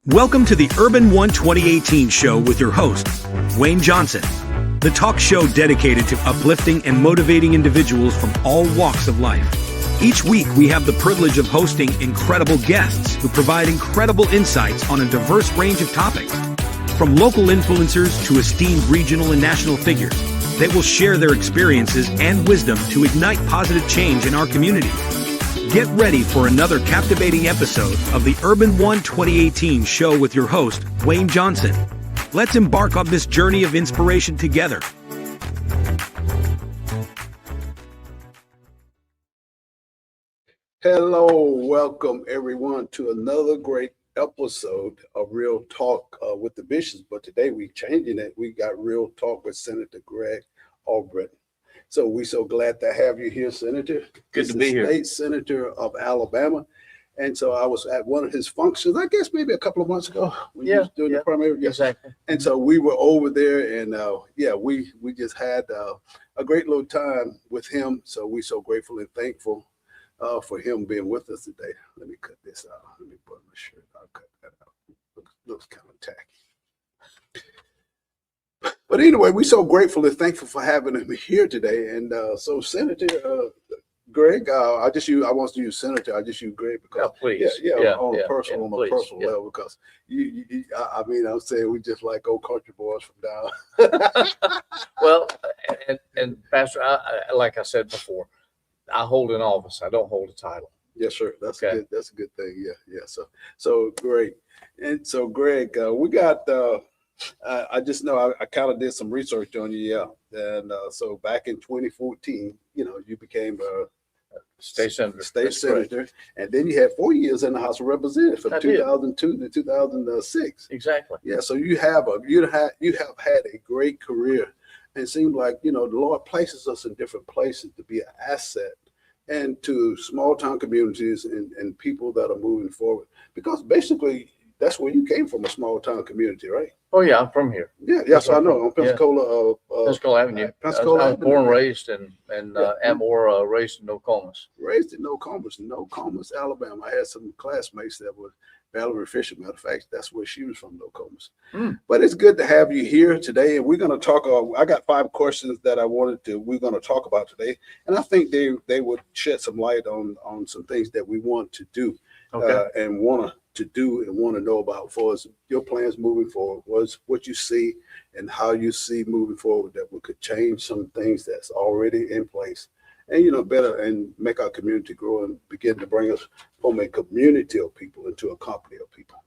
Welcome to the Urban One 2018 show with your host, Wayne Johnson, the talk show dedicated to uplifting and motivating individuals from all walks of life. Each week, we have the privilege of hosting incredible guests who provide incredible insights on a diverse range of topics. From local influencers to esteemed regional and national figures, they will share their experiences and wisdom to ignite positive change in our community. Get ready for another captivating episode of the Urban One 2018 show with your host, Wayne Johnson. Let's embark on this journey of inspiration together. Hello, welcome everyone to another great episode of Real Talk with the Bishops. But today we're changing it. We got Real Talk with Senator Greg Albritton. So we're so glad to have you here, Senator. Good to be here. State Senator of Alabama. And so I was at one of his functions, I guess maybe a couple of months ago. When he was doing the primary. Yes. Exactly. And so we were over there and we just had a great little time with him. So we're so grateful and thankful for him being with us today. Let me cut this out. Let me put my shirt. I'll cut that out. Looks kind of tacky. But anyway, we're so grateful and thankful for having him here today. And so, Senator Greg, I want to use Senator. I just use Greg because on a personal level, because I'm saying we just like old country boys from down. Well, and Pastor, like I said before, I hold an office. I don't hold a title. Yes, sir. That's good. That's a good thing. Yeah. So great. And so, Greg, we got. I just know I kind of did some research on you, and so back in 2014, you became a state senator, and then you had 4 years in the House of Representatives from 2002 to 2006. Exactly. Yeah. So you have had a great career, and it seems like the Lord places us in different places to be an asset and to small town communities and people that are moving forward, because basically that's where you came from, a small town community, right? Oh yeah, I'm from here. Yes, I know. On Pensacola, Pensacola Avenue. I was born and raised in Amor, raised in Nokomis. Raised in Nokomis, Alabama. I had some classmates that were Valerie Fisher. Matter of fact, that's where she was from, Nokomis. But it's good to have you here today, and we're going to talk. I got 5 questions that we're going to talk about today, and I think they would shed some light on some things that we want to do, and want to know about for us. Your plans moving forward, was what you see and how you see moving forward that we could change some things that's already in place, and better and make our community grow and begin to bring us from a community of people into a company of people.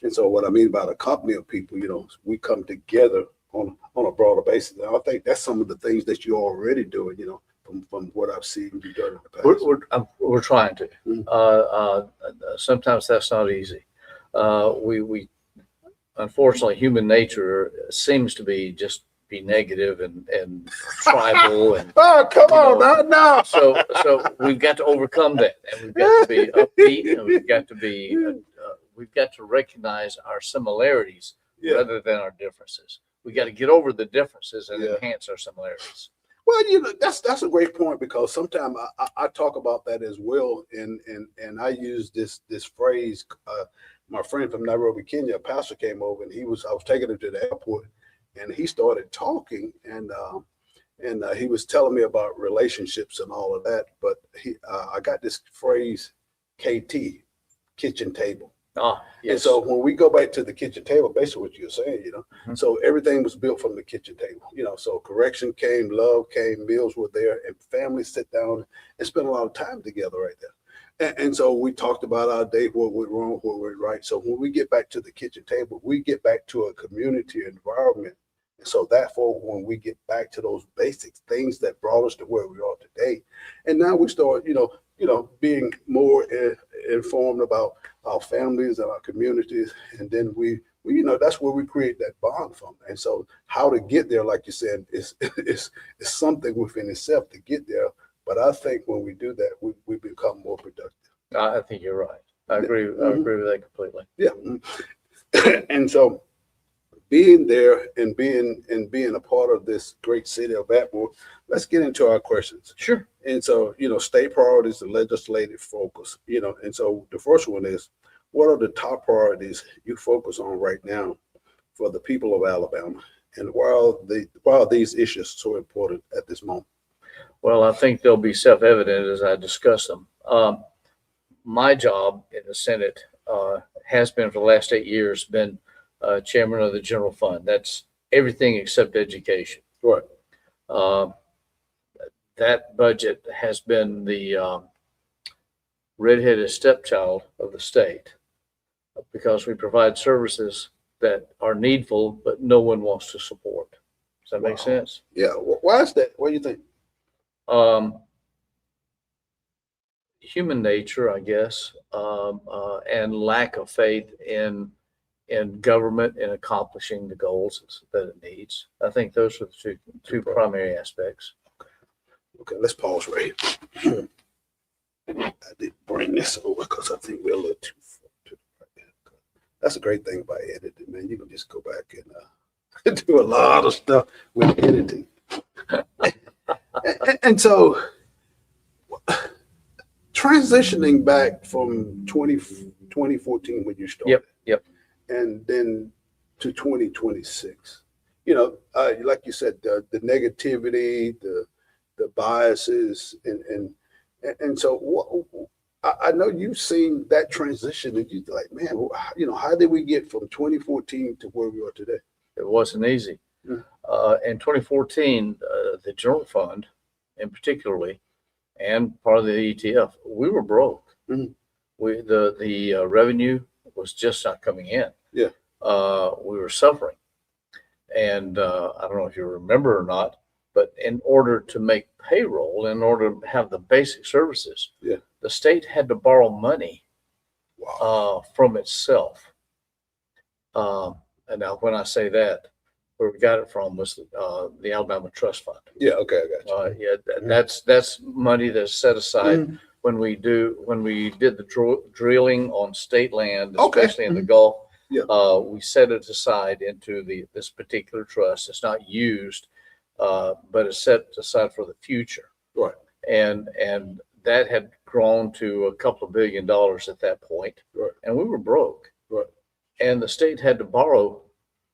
And so what I mean by a company of people, we come together on a broader basis. And I think that's some of the things that you're already doing, from what I've seen you done in the past. We're trying to. Sometimes that's not easy. We unfortunately, human nature seems to be negative and tribal and come on now. So we've got to overcome that, and we've got to be upbeat, and we've got to recognize our similarities rather than our differences. We got to get over the differences and enhance our similarities. Well, that's a great point, because sometimes I talk about that as well, and I use this phrase. My friend from Nairobi, Kenya, a pastor, came over, and I was taking him to the airport, and he started talking, and he was telling me about relationships and all of that. But I got this phrase, KT, kitchen table. Oh, yes. And so when we go back to the kitchen table, basically what you're saying, so everything was built from the kitchen table, so correction came, love came, meals were there, and families sit down and spend a lot of time together right there. And so we talked about our day, what went wrong, what went right. So when we get back to the kitchen table, we get back to a community environment. And so therefore, when we get back to those basic things that brought us to where we are today, and now we start, being more informed about our families and our communities, and then we that's where we create that bond from. And so how to get there, like you said, is something within itself to get there. But I think when we do that, we become more productive. I think you're right. I agree. I agree with that completely. Yeah. And so being there and being a part of this great city of Atmore, let's get into our questions. Sure. And so, state priorities, the legislative focus, and so the first one is, what are the top priorities you focus on right now for the people of Alabama? And why are these issues so important at this moment? Well, I think they'll be self-evident as I discuss them. My job in the Senate has been for the last 8 years been chairman of the general fund. That's everything except education. Right. That budget has been the redheaded stepchild of the state because we provide services that are needful, but no one wants to support. Does that make sense? Yeah. Why is that? What do you think? Human nature, I guess, and lack of faith in government in accomplishing the goals that it needs. I think those are the two primary aspects. Okay, let's pause right here. I did bring this over because I think we're a little too. That's a great thing about editing, man. You can just go back and do a lot of stuff with editing. and so, transitioning back from 2014 when you started. Yep. And then to 2026. Like you said, the negativity, the biases, and so I know you've seen that transition, and you're like, man, how did we get from 2014 to where we are today? It wasn't easy. In 2014, the general fund, in particularly, and part of the ETF, we were broke. Mm-hmm. The revenue was just not coming in. Yeah. We were suffering, and I don't know if you remember or not, but in order to make payroll, in order to have the basic services, the state had to borrow money from itself. And now, when I say that, where we got it from was the Alabama Trust Fund. Yeah, okay, I got you. That's money that's set aside when we did the drilling on state land, especially in the Gulf. Yeah. We set it aside into this particular trust. It's not used, but it's set aside for the future. Right. And that had grown to a couple of $1 billion at that point. Right. And we were broke. Right. And the state had to borrow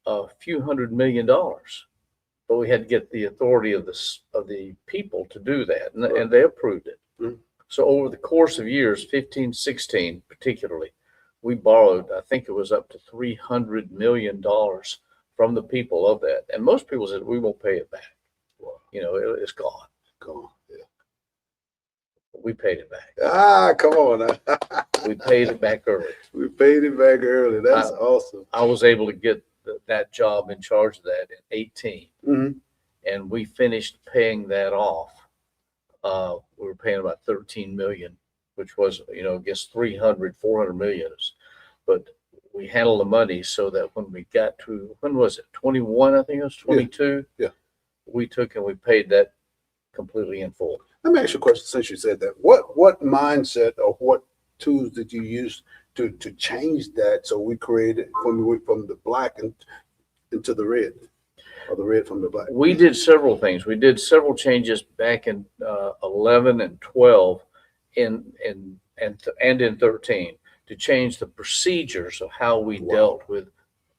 a few $100 million, but we had to get the authority of the people to do that, and they approved it. Mm-hmm. So over the course of years, 15, 16 particularly, we borrowed, I think it was up to $300 million from the people of that. And most people said, we won't pay it back. Wow. It's gone. Gone. Yeah. We paid it back. Come on. We paid it back early. We paid it back early. That's awesome. I was able to get that job in charge of that in 18. Mm-hmm. And we finished paying that off. We were paying about 13 million, which was, against 400 million. But we handled the money so that when we got to, when was it? 21, I think it was 22. Yeah. We took and we paid that completely in full. Let me ask you a question since you said that. What mindset or what tools did you use to change that so we created when we went from the black into the red, or the red from the black? We did several things. We did several changes back in 11 and 12 and in 13 to change the procedures of how we dealt with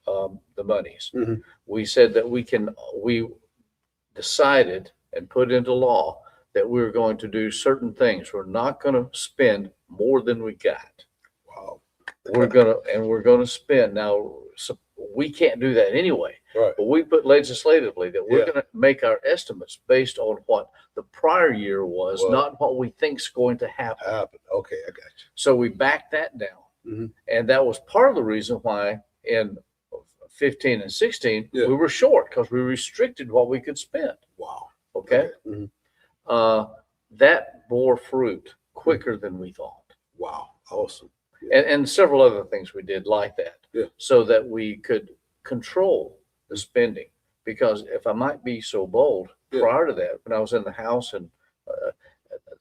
the monies. Mm-hmm. We said that we decided and put into law that we were going to do certain things. We're not going to spend more than we got. Wow. We're going to spend. Now, so we can't do that anyway. Right. But we put legislatively that we're going to make our estimates based on what the prior year was, not what we think is going to happen. Okay, I got you. So we backed that down. Mm-hmm. And that was part of the reason why in 15 and 16, we were short, because we restricted what we could spend. Wow. Okay. Mm-hmm. That bore fruit quicker than we thought. Wow. Awesome. And several other things we did like that, so that we could control the spending. Because if I might be so bold, prior to that, when I was in the House, and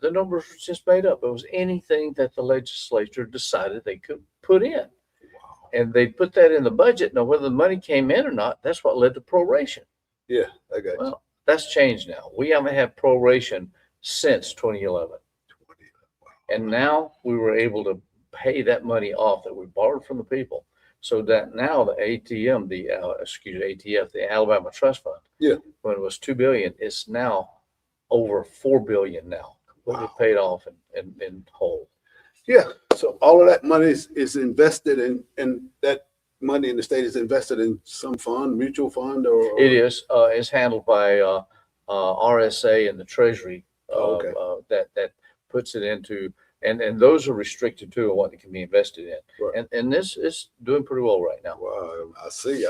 the numbers were just made up. It was anything that the legislature decided they could put in. Wow. And they put that in the budget. Now, whether the money came in or not, that's what led to proration. Yeah, I got you. Well, that's changed now. We haven't had proration since 2011. Wow. And now we were able to pay that money off that we borrowed from the people, so that now the ATM, ATF, the Alabama Trust Fund, Yeah. when it was $2 billion, it's now over $4 billion now, completely Wow. paid off in whole. Yeah. So all of that money is invested in, and that money in the state is invested in some fund, mutual fund, or It is. It's handled by RSA and the Treasury. Okay. That puts it into, and those are restricted too, on what it can be invested in. Right. And this is doing pretty well right now. Wow, I see.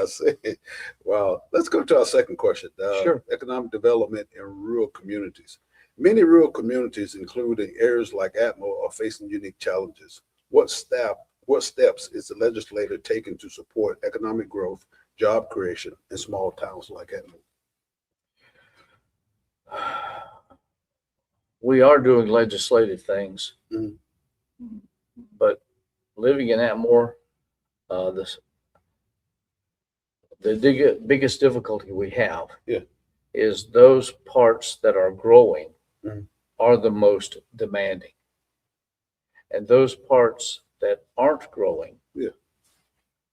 Wow. Let's go to our second question. Sure. Economic development in rural communities. Many rural communities, including areas like Atmore, are facing unique challenges. What steps is the legislator taking to support economic growth, job creation in small towns like Atmore? We are doing legislative things, Mhm. but living in Atmore, the biggest difficulty we have Yeah. is those parts that are growing Mhm. are the most demanding. And those parts that aren't growing, Yeah.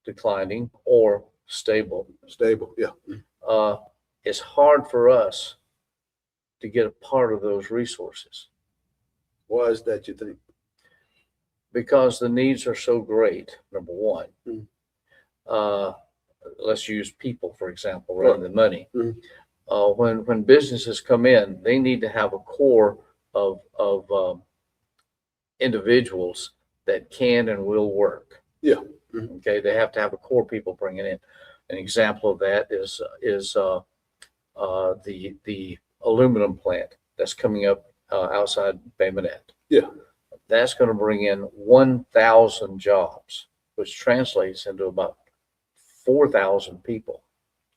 declining, or stable, Stable. Yeah. it's hard for us to get a part of those resources Why is that, you think? because the needs are so great, number one. Mhm. Let's use people, for example, rather than money. Mhm. When businesses come in, they need to have a core of individuals that can and will work. Yeah. Mhm. Okay, they have to have a core people bringing in. An example of that is the aluminum plant that's coming up outside Bay Minette. Yeah. That's going to bring in 1,000 jobs, which translates into about 4,000 people.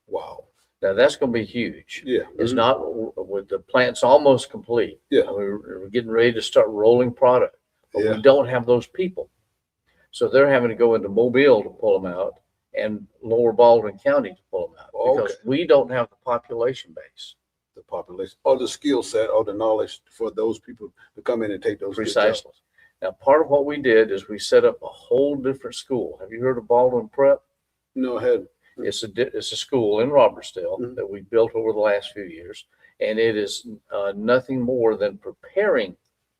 Wow. Now that's going to be huge. Yeah. It's Mhm. not with the plant's almost complete. Yeah. We're getting ready to start rolling product, but Yeah. we don't have those people. So they're having to go into Mobile to pull them out and Lower Baldwin County to pull them out because Okay. we don't have the population base. The population, or the skill set, or the knowledge for those people to come in and take those good jobs. Precisely. Now, part of what we did is we set up a whole different school. Have you heard of Baldwin Prep? No, I hadn't. It's a school in Robertsdale Mhm. that we built over the last few years, and it is nothing more than preparing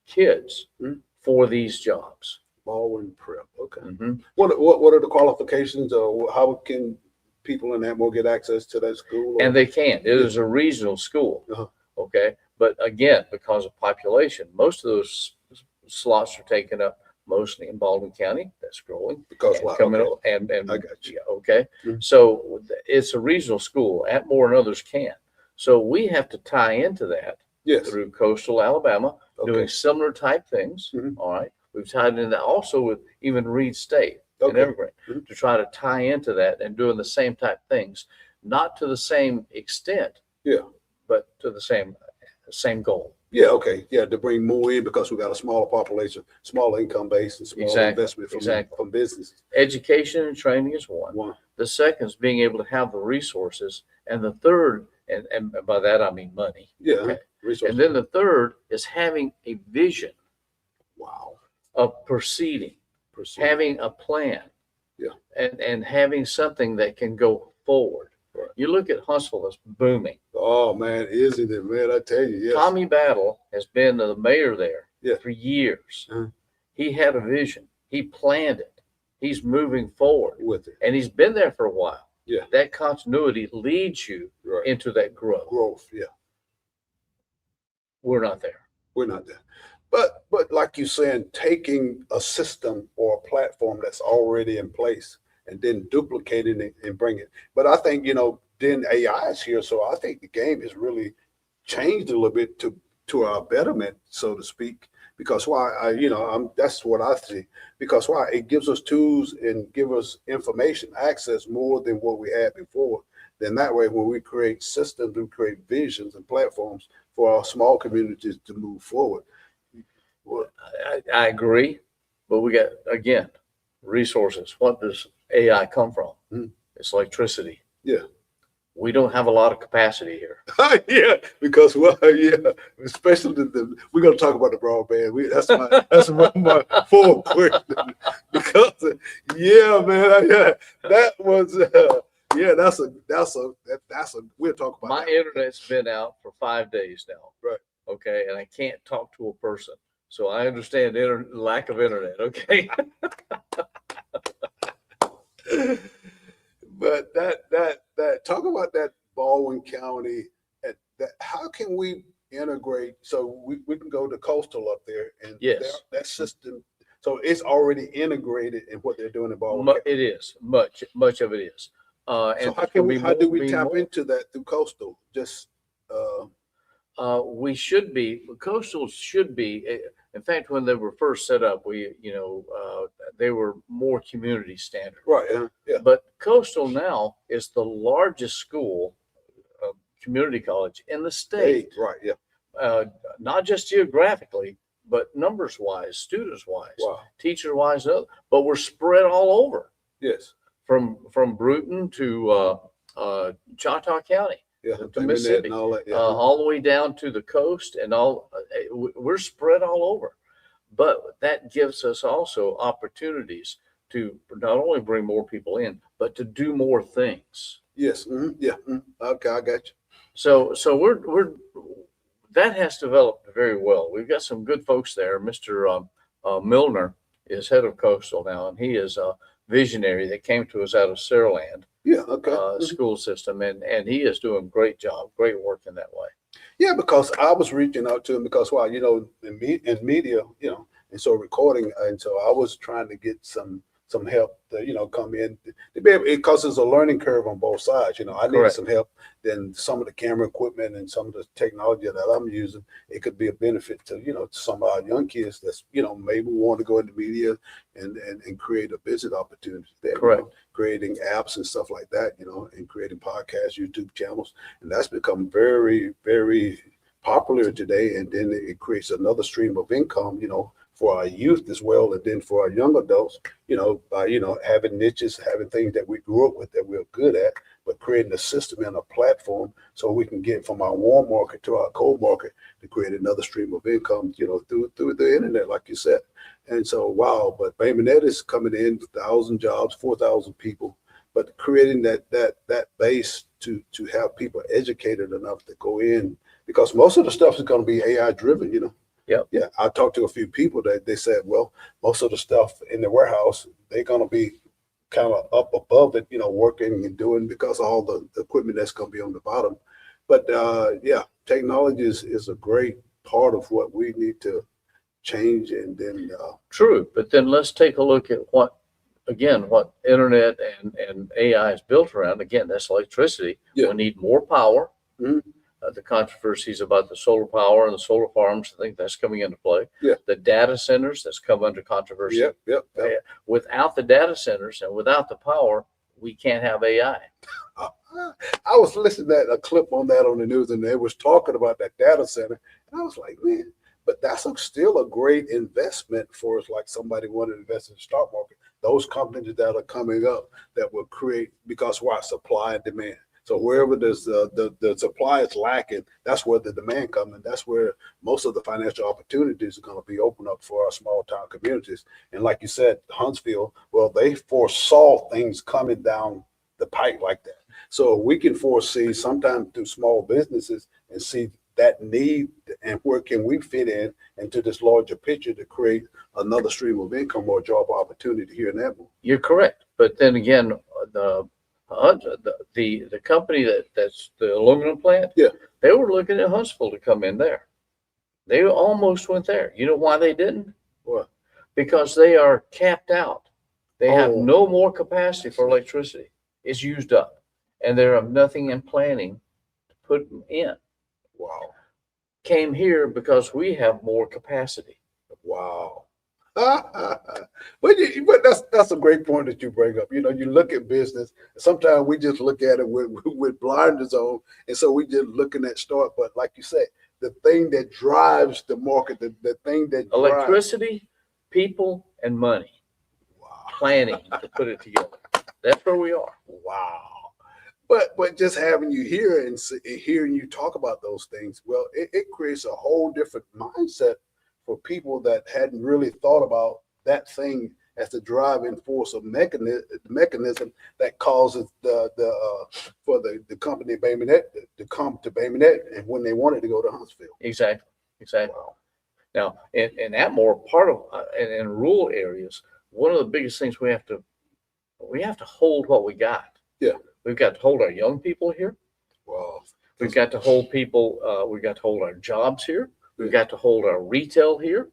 kids Mhm. for these jobs. Baldwin Prep. Okay. Mhm. What are the qualifications, or how can people in Atmore get access to that school? And they can. It is a regional school. Uh-huh. Okay. But again, because of population, most of those slots are taken up mostly in Baldwin County. That's growing. Because And why? coming Okay. up and I got you. yeah, okay. Mhm. So it's a regional school. Atmore and others can. So we have to tie into that Yes. through coastal Alabama, Okay. doing similar type things. Mhm. All right. We've tied into that also with even Reed State and Okay. Evergreen Mhm. to try to tie into that and doing the same type things, not to the same extent, Yeah. but to the same goal. Yeah. Okay. Yeah. To bring more in because we got a smaller population, smaller income base, and smaller Exactly. investment Exactly. from businesses. Education and training is one. One. The second is being able to have the resources. And the third, and by that I mean money. Yeah. Okay. Resources. And then the third is having a vision Wow. of proceeding, Percent. having a plan, Yeah. and having something that can go forward. Right. You look at Huntsville, it's booming. Oh man, isn't it, man? I tell you, yes. Tommy Battle has been the mayor there Yeah. for years. Uh-huh. He had a vision. He planned it. He's moving forward, With it. and he's been there for a while. Yeah. That continuity leads you Right. into that growth. Growth. Yeah. We're not there. We're not there. But like you're saying, taking a system or a platform that's already in place and then duplicating it and bring it. But I think, then AI is here. So I think the game has really changed a little bit to our betterment, so to speak. Because that's what I see. Because why? It gives us tools and give us information access more than what we had before. Then that way, when we create systems, we create visions and platforms for our small communities to move forward. Well, I agree, but we got, again, resources. What does AI come from? Mhm. It's electricity. Yeah. we don't have a lot of capacity here. Yeah, because especially we're gonna talk about the broadband. That's my full question because man, that was that's a we'll talk about My that. internet's been out for 5 days now. Right. Okay, and I can't talk to a person, so I understand lack of internet. Okay. But that talk about that Baldwin County, how can we integrate so we can go to coastal up there and Yes. that system, so it's already integrated in what they're doing in Baldwin County. It is much of it is. So And how do we tap into that through coastal? Just we should be, coastal should be. In fact, when they were first set up, they were more community standard. right, yeah. But coastal now is the largest school, community college in the state. Right, yeah. Not just geographically, but numbers wise, students wise, Wow. teacher wise, but we're spread all over. Yes. From Bruton to Choctaw County. Yeah, To Mississippi, and all that. Yeah. all the way down to the coast, and we're spread all over. But that gives us also opportunities to not only bring more people in, but to do more things. Yes. Yeah. Okay, I got you. So we're that has developed very well. We've got some good folks there. Mr. Milner is head of coastal now, and he is a visionary that came to us out of Saraland. Yeah. Okay. School system, and he is doing great work in that way. Yeah, because I was reaching out to him because in media, and so recording, and so I was trying to get some help to come in to be able, because there's a learning curve on both sides. I needed Correct. some help. Then some of the camera equipment and some of the technology that I'm using, it could be a benefit to some of our young kids that's maybe want to go into media and create a business opportunity there. Correct. Creating apps and stuff like that, and creating podcasts, YouTube channels, and that's become very, very popular today. And then it creates another stream of income, for our youth as well, and then for our young adults, by having niches, having things that we grew up with that we're good at, but creating a system and a platform so we can get from our warm market to our cold market to create another stream of income, through the internet, like you said. And so, wow, but BayManet is coming in with 1,000 jobs, 4,000 people, but creating that base to have people educated enough to go in, because most of the stuff is going to be AI driven, Yep. Yeah, I talked to a few people that they said, well, most of the stuff in the warehouse, they're going to be kind of up above it, working and doing, because of all the equipment that's going to be on the bottom. But technology is a great part of what we need to change. And then True, but then let's take a look at what internet and AI is built around. Again, that's electricity. Yeah. We need more power. Mhm. The controversies about the solar power and the solar farms, I think that's coming into play. Yeah. The data centers, that's come under controversy. Yep. Without the data centers and without the power, we can't have AI. I was listening to a clip on that on the news, and they was talking about that data center, and I was like, man, but that's still a great investment for us. Like somebody wanted to invest in the stock market, those companies that are coming up that will create, because why? Supply and demand. So wherever there's the supply is lacking, that's where the demand comes, and that's where most of the financial opportunities are going to be open up for our small town communities. And like you said, Huntsville, well, they foresaw things coming down the pipe like that. So we can foresee sometimes through small businesses and see that need and where can we fit in into this larger picture to create another stream of income or job opportunity here in Edmond. You're correct, but then again, the company that's the aluminum plant, Yeah. they were looking at Huntsville to come in there. They almost went there. You know why they didn't? What? Because they are capped out. They have Oh. no more capacity for electricity. It's used up, and they have nothing in planning to put them in. Wow. Came here because we have more capacity. Wow. But that's a great point that you bring up. You look at business. Sometimes we just look at it with blinders on, and so we just looking at start. But like you said, the thing that drives the market, the thing that Electricity, people, and money. Wow. Planning to put it together. That's where we are. Wow. But just having you here and hearing you talk about those things, well, it creates a whole different mindset for people that hadn't really thought about that thing as the driving force of mechanism that causes for the company Baymanet to come to Baymanet and when they wanted to go to Huntsville. Exactly. Wow. Now, in that more part of in rural areas, one of the biggest things we have to hold what we got. Yeah. We've got to hold our young people here. Wow. We've got to hold people. We've got to hold our jobs here. We've got to hold our retail here.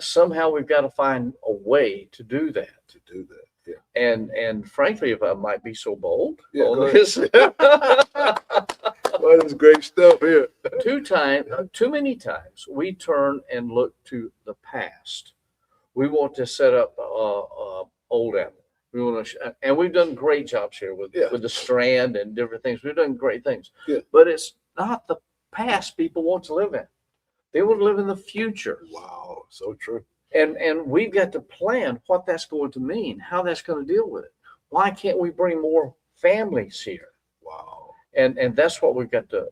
Somehow we've got to find a way to do that. Yeah. And frankly, if I might be so bold, Yeah, on go this, well, that's great stuff here. too many times we turn and look to the past. We want to set up old Apple. We want to, and we've done great jobs here with the Strand and different things. We've done great things, but it's not the past people want to live in. They want to live in the future. Wow, so true. And we've got to plan what that's going to mean, how that's going to deal with it. Why can't we bring more families here? Wow. And that's what we've got to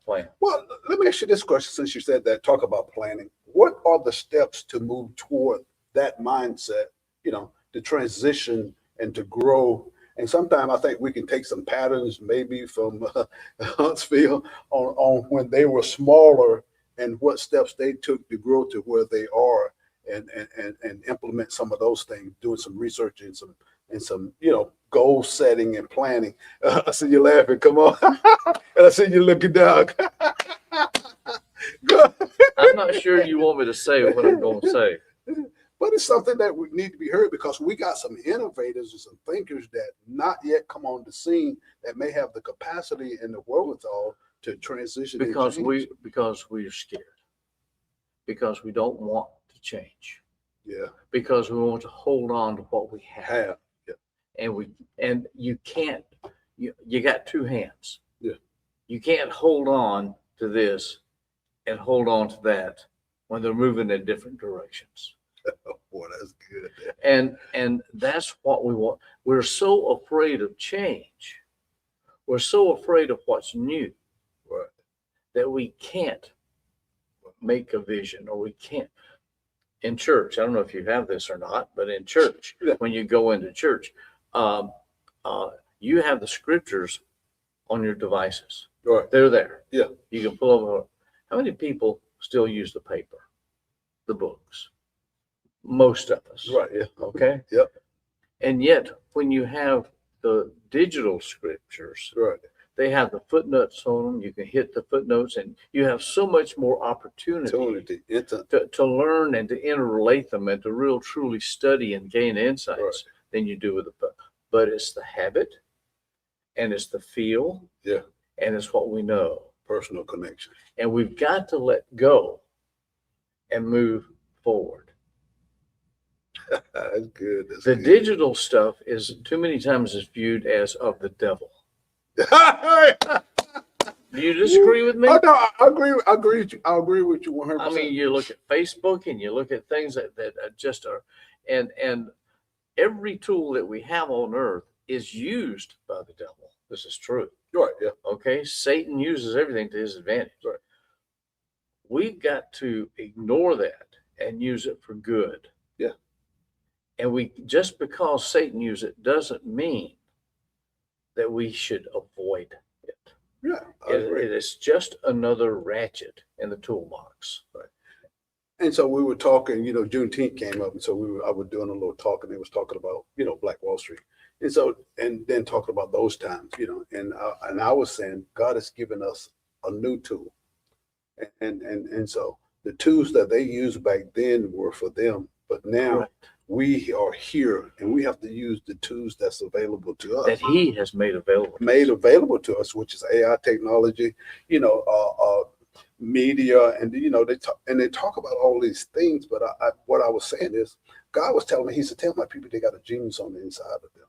plan. Well, let me ask you this question since you said that, talk about planning. What are the steps to move toward that mindset, to transition and to grow? And sometimes I think we can take some patterns maybe from Huntsville on when they were smaller and what steps they took to grow to where they are and implement some of those things, doing some research and some goal setting and planning. I see you laughing. Come on. And I see you looking down. I'm not sure you want me to say what I'm going to say. But it's something that we need to be heard because we got some innovators and some thinkers that not yet come on the scene that may have the capacity and the wherewithal to transition. Because we're scared. Because we don't want to change. Yeah. Because we want to hold on to what we have. Yeah. And you can't. You got two hands. Yeah. You can't hold on to this and hold on to that when they're moving in different directions. Oh, boy, that's good. And that's what we want. We're so afraid of change. We're so afraid of what's new, right, that we can't make a vision, or we can't. In church, I don't know if you have this or not, but in church, when you go into church, you have the scriptures on your devices. Right. They're there. Yeah. You can pull them up. How many people still use the paper, the books? Most of us. Right. Yeah. Okay. Yep. And yet, when you have the digital scriptures, right, they have the footnotes on them. You can hit the footnotes, and you have so much more opportunity to learn and to interrelate them and to truly study and gain insights than you do with the book. But it's the habit, and it's the feel, and it's what we know. Personal connection. And we've got to let go and move forward. That's good. The digital stuff is too many times is viewed as of the devil. Do you disagree with me? Oh, no, I agree. I agree with you. I agree with you 100%. I mean, you look at Facebook and you look at things that just are, and every tool that we have on earth is used by the devil. This is true. Right. Yeah. Okay. Satan uses everything to his advantage. Right. We've got to ignore that and use it for good. Yeah. And just because Satan uses it doesn't mean that we should avoid it. Yeah. It is just another ratchet in the toolbox. Right. And so we were talking, Juneteenth came up, and so I was doing a little talk, and they was talking about, Black Wall Street. And so, and then talking about those times, and I was saying, God has given us a new tool. And so the tools that they used back then were for them, but now we are here and we have to use the tools that's available to us. That he has made available. To us, which is AI technology, media, and they talk about all these things. But what I was saying is, God was telling me, He said, tell my people they got a genius on the inside of them.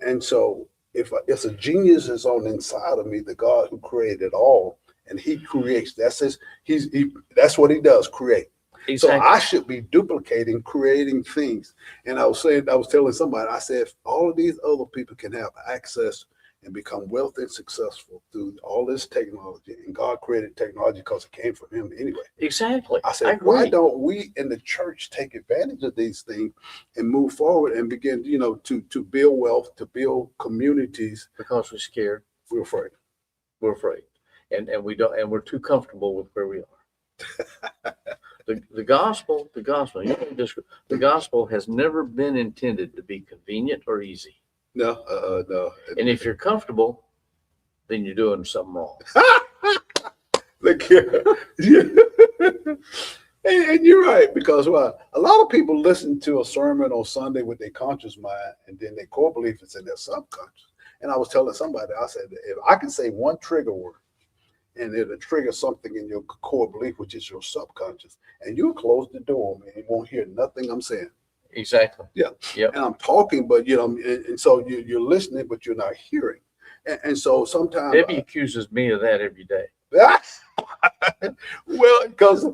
And so if a genius is on the inside of me, the God who created it all, and He creates, that's what He does, create. Exactly. So I should be duplicating, creating things. And I was telling somebody, I said, if all of these other people can have access and become wealthy and successful through all this technology. And God created technology because it came from him anyway. Exactly. I said, why don't we in the church take advantage of these things and move forward and begin, to build wealth, to build communities? Because we're scared. We're afraid. We're afraid. And we don't, and we're too comfortable with where we are. The gospel, the gospel has never been intended to be convenient or easy. No. And if you're comfortable, then you're doing something wrong. Look here. And you're right, because a lot of people listen to a sermon on Sunday with their conscious mind, and then their core belief is in their subconscious. And I was telling somebody, I said, if I can say one trigger word, and it'll trigger something in your core belief, which is your subconscious, and you'll close the door, man. You won't hear nothing I'm saying. Exactly. Yeah. Yep. And I'm talking, but and so you're listening, but you're not hearing. And so sometimes Debbie accuses me of that every day. Well, because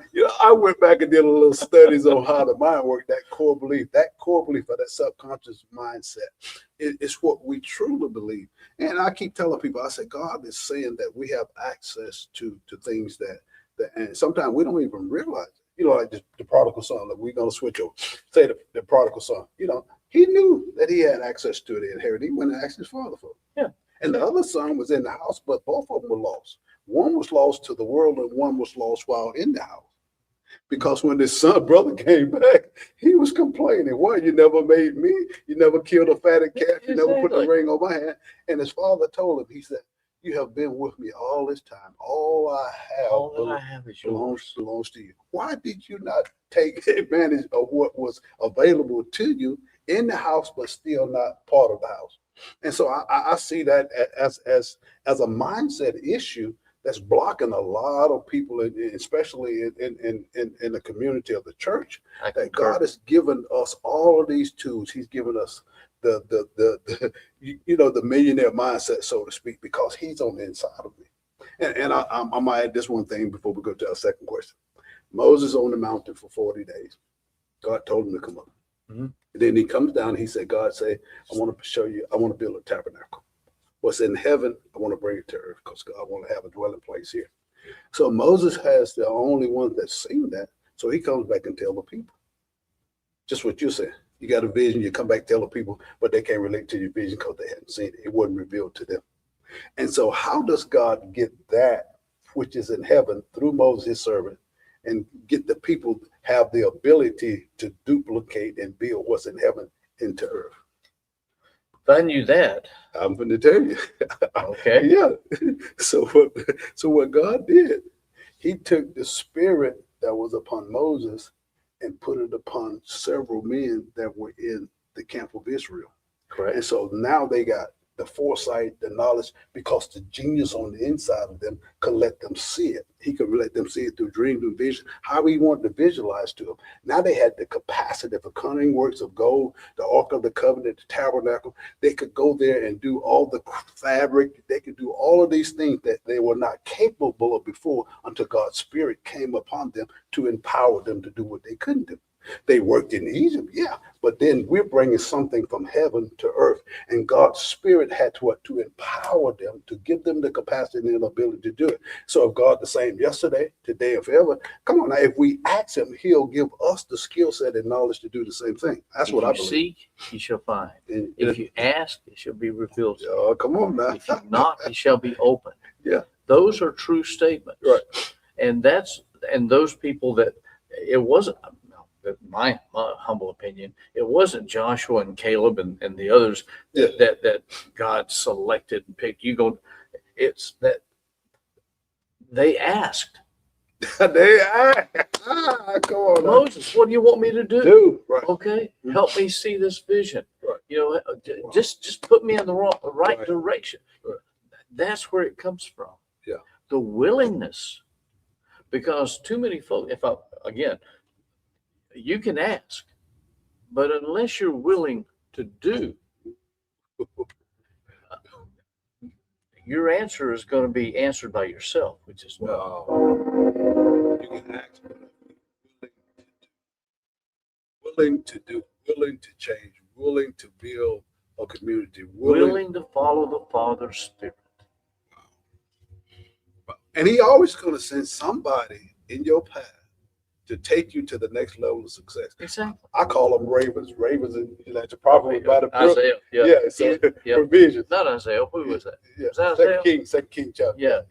I went back and did a little studies on how the mind works. That core belief, or that subconscious mindset, is what we truly believe. And I keep telling people, I say, God is saying that we have access to things that and sometimes we don't even realize it. Like the prodigal son. Like we're gonna switch over. Say the prodigal son. He knew that he had access to the inheritance. He went and asked his father for it. Yeah. And the other son was in the house, but both of them were lost. One was lost to the world, and one was lost while in the house. Because when his brother came back, he was complaining, "Why you never made me? You never killed a fatted calf. You never put the ring on my hand." And his father told him, he said, "You have been with me all this time. All I have is belongs to you. Why did you not take advantage of what was available to you in the house, but still not part of the house?" And so I see that as a mindset issue that's blocking a lot of people, especially in the community of the church. That God has given us all of these tools. He's given us the millionaire mindset, so to speak, because He's on the inside of me. And I might add this one thing before we go to our second question. Moses on the mountain for 40 days. God told him to come up. Mm-hmm. And then he comes down. He said, "God say, I want to show you. I want to build a tabernacle. What's in heaven, I want to bring it to earth because God want to have a dwelling place here." So Moses has the only one that's seen that. So he comes back and tell the people. Just what you said. You got a vision, you come back, tell the people, but they can't relate to your vision because they hadn't seen it. It wasn't revealed to them. And so how does God get that which is in heaven through Moses, his servant, and get the people have the ability to duplicate and build what's in heaven into earth? If I knew that, I'm going to tell you. Okay. Yeah. So what God did, He took the spirit that was upon Moses and put it upon several men that were in the camp of Israel. Correct. And so now they got the foresight, the knowledge, because the genius on the inside of them could let them see it. He could let them see it through dreams and vision, how he wanted to visualize to them. Now they had the capacity for cunning works of gold, the Ark of the Covenant, the tabernacle. They could go there and do all the fabric. They could do all of these things that they were not capable of before until God's Spirit came upon them to empower them to do what they couldn't do. They worked in Egypt, yeah, but then we're bringing something from heaven to earth, and God's Spirit had to empower them, to give them the capacity and the ability to do it. So if God the same yesterday, today, and forever, come on now, if we ask Him, He'll give us the skill set and knowledge to do the same thing. That's what I believe. If you seek, you shall find. And if you ask, it shall be revealed to you. Oh, come on now. If you knock, it shall be open. Yeah. Those are true statements. Right. And those people that it wasn't, my humble opinion, it wasn't Joshua and Caleb and the others that God selected and picked. It's that they asked. Come on, Moses, what do you want me to do? Right. Okay, help me see this vision. Right. Just put me in the right direction. Right. That's where it comes from. Yeah. The willingness, because too many folks. You can ask, but unless you're willing to do, your answer is going to be answered by yourself, which is no. You can ask, but willing to do, willing to change, willing to build a community willing to follow the Father's Spirit. And he always going to send somebody in your path to take you to the next level of success. Exactly. I call them ravens. Ravens, like the prophet by the brook. Isaiah. Yeah. Yeah. So provisions. Not Isaiah. Who was that? Yeah. Was that Isaiah? Second King chapter. Yeah.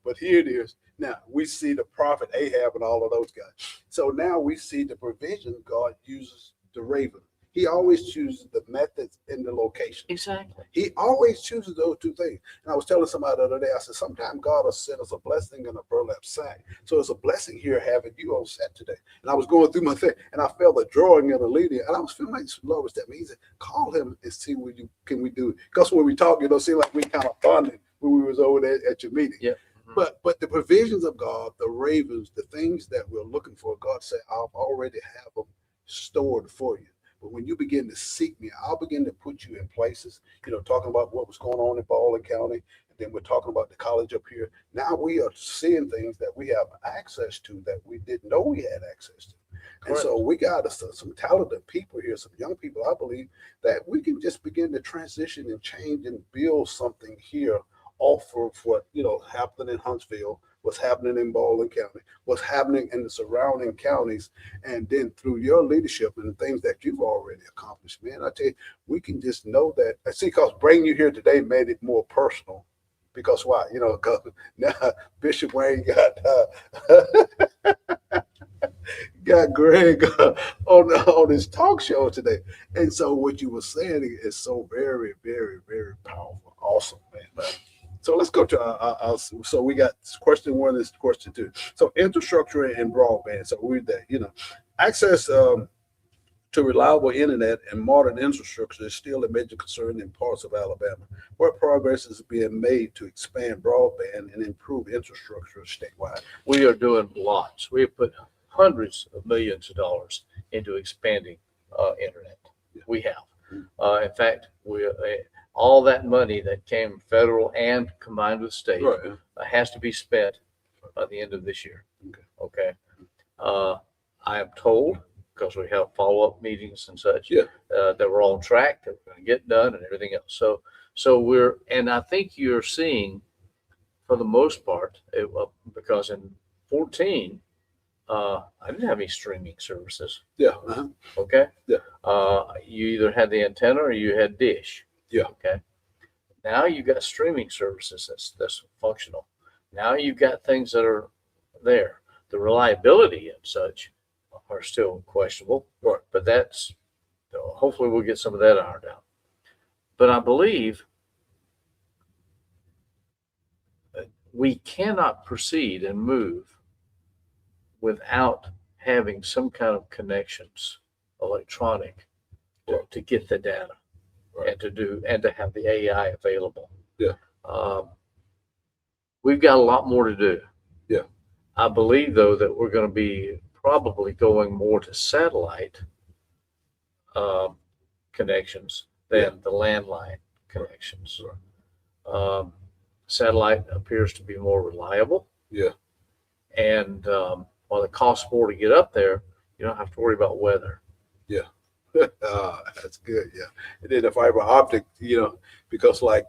But here it is. Now we see the prophet Ahab and all of those guys. So now we see the provision God uses the raven. He always chooses the methods and the location. Exactly. He always chooses those two things. And I was telling somebody the other day, I said, sometimes God will send us a blessing and a burlap sack. So it's a blessing here having you on set today. And I was going through my thing, and I felt a drawing in a leader, and I was feeling like the Lord was telling me, he said, call him and see what can we do. Because when we talk, it seem like we kind of bonded when we was over there at your meeting. Yeah. But the provisions of God, the ravens, the things that we're looking for, God said, I'll already have them stored for you. But when you begin to seek me, I'll begin to put you in places, talking about what was going on in Baldwin County. And then we're talking about the college up here. Now we are seeing things that we have access to that we didn't know we had access to. Correct. And so we got some talented people here, some young people, I believe, that we can just begin to transition and change and build something here off of what, happened in Huntsville, what's happening in Baldwin County, what's happening in the surrounding counties. And then through your leadership and the things that you've already accomplished, man, I tell you, we can just know that. I see, because bringing you here today made it more personal. Because why? Because now Bishop Wayne got Greg on his talk show today. And so what you were saying is so very, very, very powerful. Awesome, man. So let's go to our so we got question one and question two. So infrastructure and broadband. So we're there, access to reliable internet and modern infrastructure is still a major concern in parts of Alabama. What progress is being made to expand broadband and improve infrastructure statewide? We are doing lots. We have put hundreds of millions of dollars into expanding internet. Yeah. We have. In fact, all that money that came federal and combined with state has to be spent by the end of this year. Okay. I am told, because we have follow-up meetings and such, that we're on track, that we're going to get done and everything else. So and I think you're seeing, for the most part, because in 14, I didn't have any streaming services. Yeah. Okay. Yeah. You either had the antenna or you had dish. Yeah. Okay. Now you've got streaming services that's functional. Now you've got things that are there. The reliability and such are still questionable, but that's hopefully we'll get some of that ironed out. But I believe we cannot proceed and move without having some kind of connections, electronic, to get the data. And to have the AI available. Yeah. We've got a lot more to do. Yeah. I believe, though, that we're going to be probably going more to satellite connections than the landline connections. Satellite appears to be more reliable. Yeah. And while it costs more to get up there, you don't have to worry about weather. Yeah. That's good. Yeah. And then the fiber optic, because like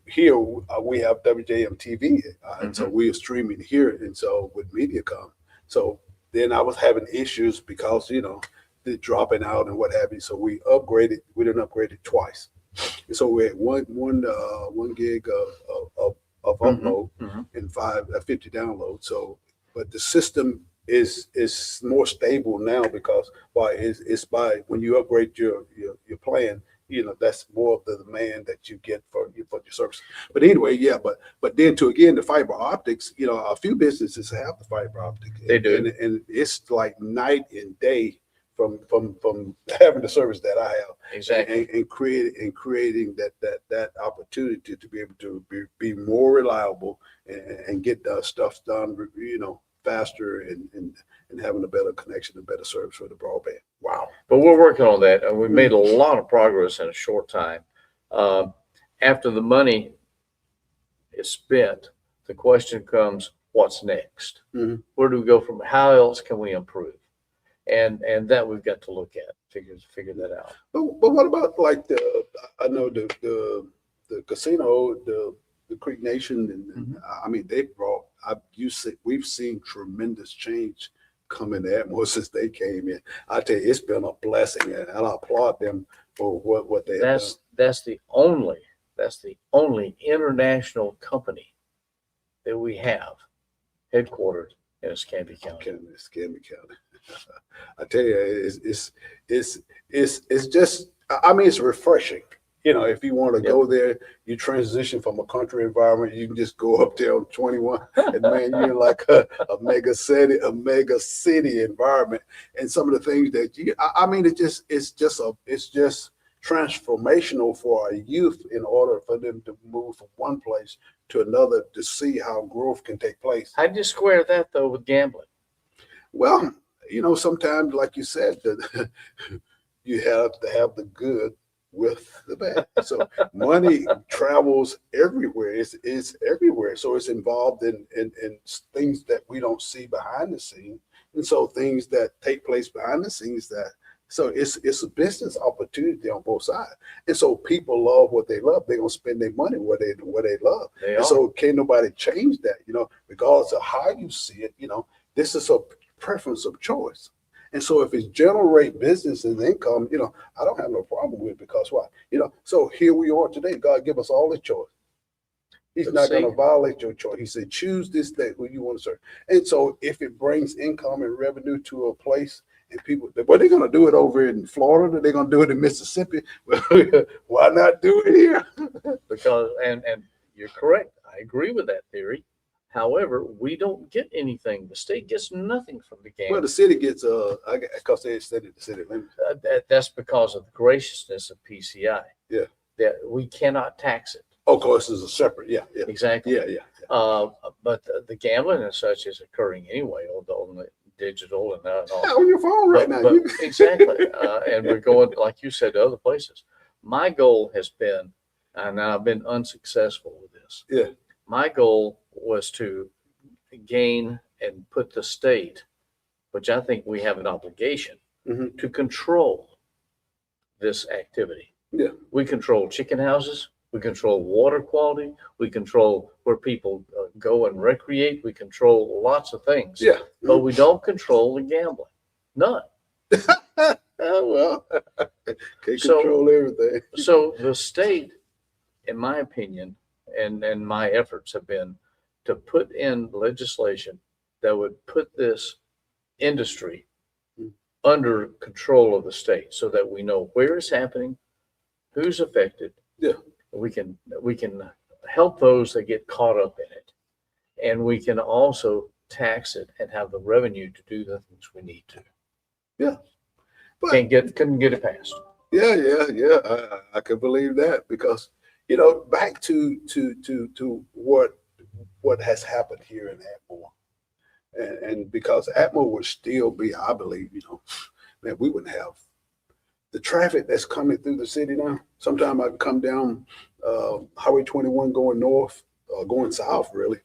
here we have WJM TV, and so we are streaming here. And so with MediaCom, so then I was having issues because, the dropping out and what have you. So we upgraded. We didn't upgrade it twice. And so we had one gig of upload and 50 download. So, but the system is more stable now because it's by when you upgrade your plan, that's more of the demand that you get for your service. But anyway, but then the fiber optics, a few businesses have the fiber optic. They do, and it's like night and day from having the service that I have. Exactly. And creating that opportunity to be able to be more reliable and get stuff done, faster and having a better connection and better service for the broadband. Wow. But we're working on that, and we made a lot of progress in a short time. After the money is spent, the question comes, what's next? Mm-hmm. Where do we go from? How else can we improve? And that we've got to look at. figure that out. But what about like I know the casino, the Creek Nation, and I mean we've seen tremendous change come in Atmore since they came in. I tell you, it's been a blessing, and I applaud them for what they have done. That's the only international company that we have headquartered in Escambia County. Escambia County. I tell you, it's just, I mean, it's refreshing. You know, if you want to go there, you transition from a country environment, you can just go up there on 21, and man, you're like a mega city environment. And some of the things that I mean, it's just transformational for our youth in order for them to move from one place to another to see how growth can take place. How do you square that though with gambling? Well, you know, sometimes, like you said, you have to have the good with the bad. So money travels everywhere. It's everywhere. So it's involved in things that we don't see behind the scene. And so things that take place behind the scenes so it's a business opportunity on both sides. And so people love what they love. They're gonna spend their money where they love. So can't nobody change that, you know, regardless of how you see it, you know, this is a preference of choice. And so if it's generate business and income, you know, I don't have no problem with it because why? You know, so here we are today. God give us all the choice. He's not going to violate your choice. He said, choose this day who you want to serve. And so if it brings income and revenue to a place and people, well, they're going to do it over in Florida. They're going to do it in Mississippi. Well, why not do it here? Because, and you're correct. I agree with that theory. However, we don't get anything. The state gets nothing from the game. Well, the city gets, because they said the city limits. That's because of the graciousness of PCI. Yeah. That we cannot tax it. Oh, of course, it's a separate, yeah. Exactly. Yeah. But the gambling and such is occurring anyway on the digital and all. Yeah, on your phone right now. Exactly. And we're going, like you said, to other places. My goal has been, and I've been unsuccessful with this. Yeah. My goal was to gain and put the state, which I think we have an obligation to control this activity. Yeah. We control chicken houses. We control water quality. We control where people go and recreate. We control lots of things. Yeah. But we don't control the gambling. None. Well, can't control everything. So the state, in my opinion, and my efforts have been to put in legislation that would put this industry under control of the state so that we know where it's happening, who's affected. Yeah. We can help those that get caught up in it. And we can also tax it and have the revenue to do the things we need to. Yeah. But, couldn't get it passed. Yeah. I can believe that because, you know, back to what has happened here in Atmore. And because Atmore would still be, I believe, you know, man, we wouldn't have the traffic that's coming through the city now. Sometimes I come down Highway 21 going north, going south, really,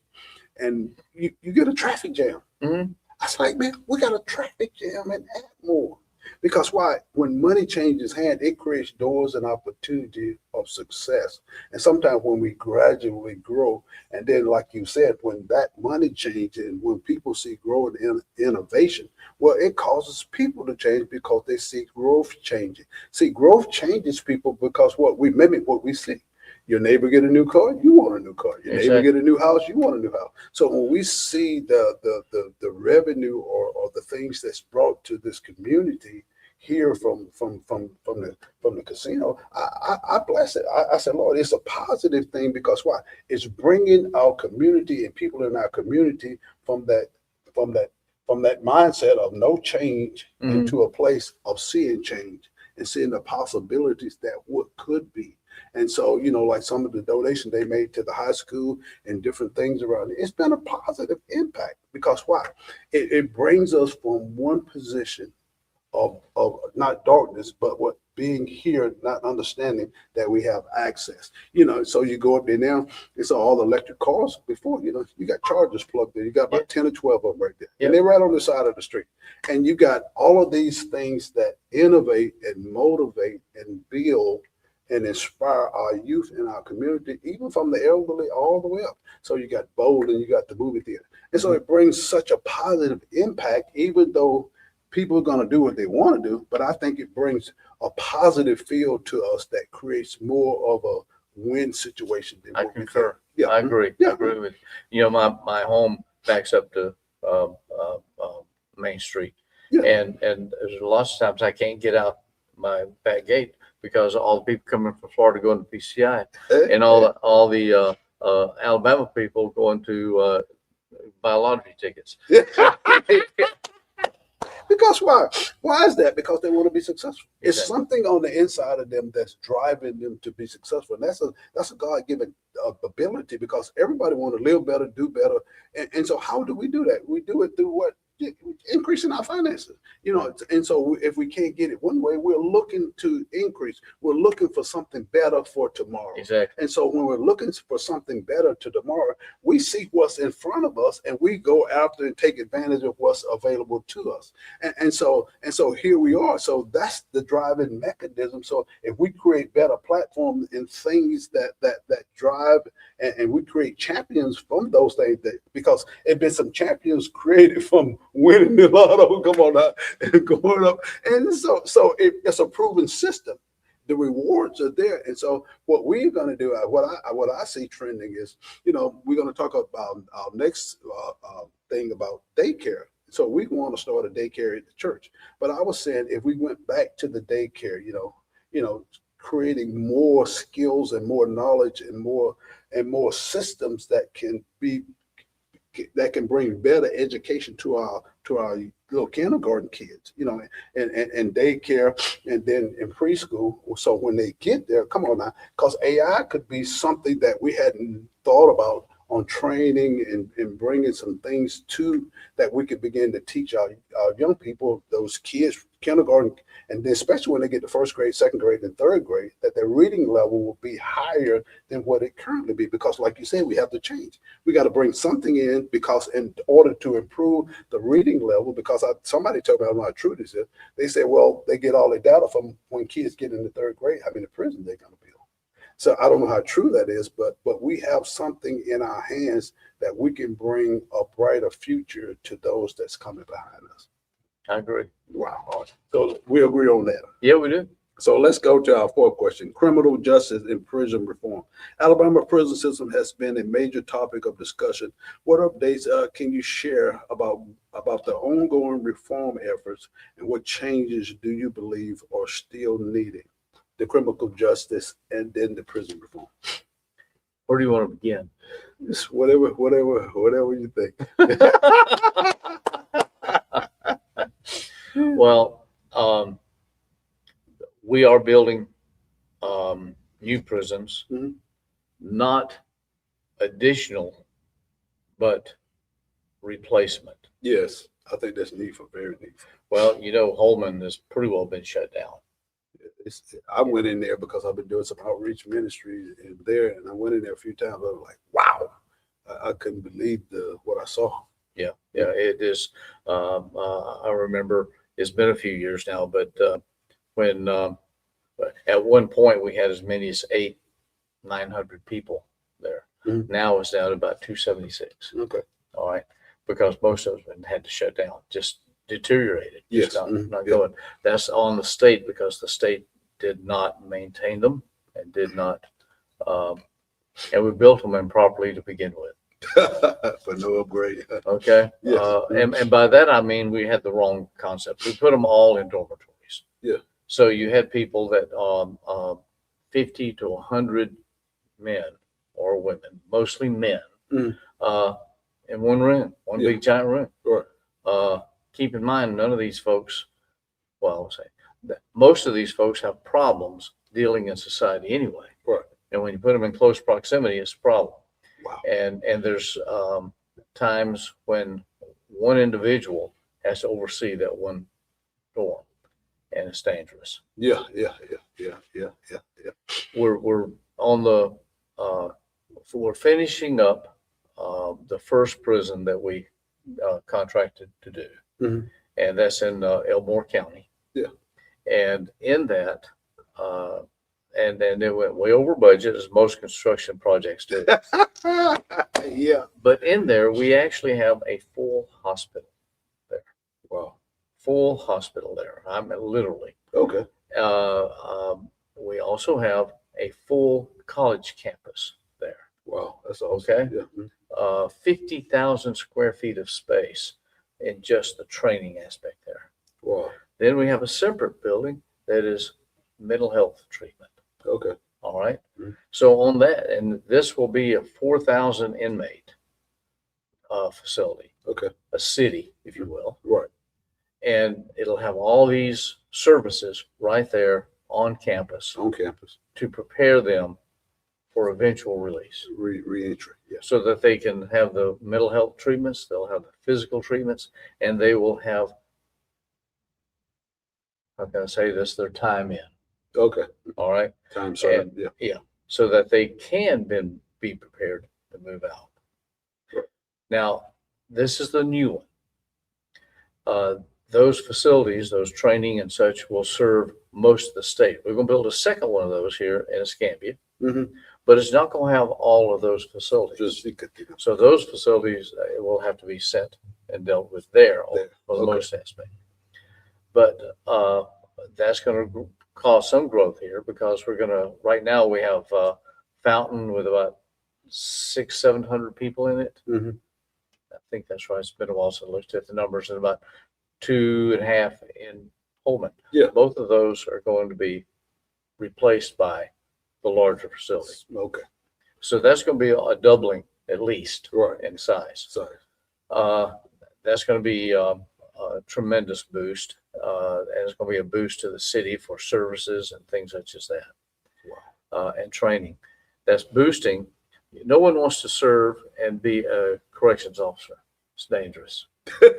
and you get a traffic jam. I was like, man, we got a traffic jam in Atmore. Because why? When money changes hands, it creates doors and opportunity of success. And sometimes when we gradually grow, and then like you said, when that money changes and when people see growth and innovation, well, it causes people to change because they see growth changing. See, growth changes people because what we mimic what we see. Your neighbor get a new car, you want a new car. Your neighbor get a new house, you want a new house. So when we see the revenue or the things that's brought to this community here from the casino, I bless it. I said, Lord, it's a positive thing because why? It's bringing our community and people in our community from that mindset of no change into a place of seeing change and seeing the possibilities that what could be. And so, you know, like some of the donations they made to the high school and different things around it, it's been a positive impact because why? It brings us from one position of not darkness, but what being here, not understanding that we have access. You know, so you go up there now, it's all electric cars. Before, you know, you got chargers plugged in. You got about 10 or 12 of them right there. And they're right on the side of the street. And you got all of these things that innovate and motivate and build and inspire our youth in our community, even from the elderly all the way up. So you got bowling, you got the movie theater. And so it brings such a positive impact, even though people are going to do what they want to do. But I think it brings a positive feel to us that creates more of a win situation. Than I concur. Yeah, I agree. I agree with you. You know, my home backs up to Main Street, and there's lots of times I can't get out my back gate because all the people coming from Florida going to PCI, and all the Alabama people going to buy lottery tickets. Because why? Why is that? Because they want to be successful. Exactly. It's something on the inside of them that's driving them to be successful. And that's a God-given ability, because everybody want to live better, do better. And so how do we do that? We do it through what? Increasing our finances, you know. And so if we can't get it one way, we're looking to increase. We're looking for something better for tomorrow. Exactly. And so when we're looking for something better to tomorrow, we see what's in front of us and we go after and take advantage of what's available to us. And so here we are. So that's the driving mechanism. So if we create better platforms and things that drive, and we create champions from those things, because there've been some champions created from winning the lotto, come on now, and going up. And so it's a proven system. The rewards are there. And so what we're going to do, what I see trending is, you know, we're going to talk about our next thing about daycare. So we want to start a daycare at the church. But I was saying, if we went back to the daycare, you know, creating more skills and more knowledge and more systems that can bring better education to our little kindergarten kids, you know, and daycare, and then in preschool. So when they get there, come on now, because AI could be something that we hadn't thought about on training and bringing some things to that we could begin to teach our young people, those kids, kindergarten, and then especially when they get to first grade, second grade, and third grade, that their reading level will be higher than what it currently be. Because like you said, we have to change. We got to bring something in, because in order to improve the reading level, because somebody told me, I don't know how true this is, they said, well, they get all their data from when kids get into third grade, how many prisons they're going to build. So I don't know how true that is, but we have something in our hands that we can bring a brighter future to those that's coming behind us. I agree. Wow. So we agree on that. Yeah, we do. So let's go to our fourth question: criminal justice and prison reform. Alabama prison system has been a major topic of discussion. What updates can you share about the ongoing reform efforts, and what changes do you believe are still needed? The criminal justice and then the prison reform. Where do you want to begin? Just whatever you think. Well, we are building new prisons, not additional, but replacement. Yes, I think that's needful, very needful. Well, you know, Holman has pretty well been shut down. I went in there because I've been doing some outreach ministry in there, and I went in there a few times. I was like, wow, I couldn't believe what I saw. Yeah, it is. I remember it's been a few years now, but when at one point we had as many as 900 people there. Mm-hmm. Now it's down to about 276. Okay. All right, because most of them had to shut down, just deteriorated. Yes. Not going. That's on the state, because the state did not maintain them and did not, and we built them improperly to begin with. For no upgrade. Okay. Yes. And by that I mean we had the wrong concept. We put them all in dormitories. Yeah. So you had people that 50 to 100 men or women, mostly men, in one room, one big giant room. Right. Keep in mind, none of these folks, well, I'll say that most of these folks have problems dealing in society anyway. Right. And when you put them in close proximity, it's a problem. Wow. And there's times when one individual has to oversee that one dorm. and it's dangerous. Yeah. We're on the we're finishing up the first prison that we contracted to do, Mhm. and that's in Elmore County. Yeah. And in that, and then it went way over budget, as most construction projects do. Yeah. But in there, we actually have a full hospital there. Wow. Full hospital there. I mean, literally. Okay. We also have a full college campus there. Wow. That's awesome. Okay. Yeah. 50,000 square feet of space in just the training aspect there. Wow. Then we have a separate building that is mental health treatment. Okay. All right. Mhm. So on that, and this will be a 4,000 inmate facility, Okay. a city, if you will. Right. And it'll have all these services right there on campus On campus. to prepare them for eventual release, Re-entry. Yeah. so that they can have the mental health treatments, they'll have the physical treatments, and they will have, how can I say this, their time in. Okay. All right. Time served. And- Yeah. So that they can then be prepared to move out. Right. Now, this is the new one. Those facilities, those training and such, will serve most of the state. We're going to build a second one of those here in Escambia, Mm-hmm. but it's not going to have all of those facilities. Just So those facilities will have to be sent and dealt with there There. for the Okay. most aspect. But that's going to cause some growth here, because we're going to, right now we have Fountain with about 600-700 people in it. Mm-hmm. I think that's right. It's been a while since I looked at the numbers, and about 2.5 in Pullman. Yeah. Both of those are going to be replaced by the larger facility. Okay. So that's going to be a doubling at least Right. in size. Sorry. That's going to be a tremendous boost. And it's going to be a boost to the city for services and things such as that. Wow. And training. That's boosting. No one wants to serve and be a corrections officer. It's dangerous.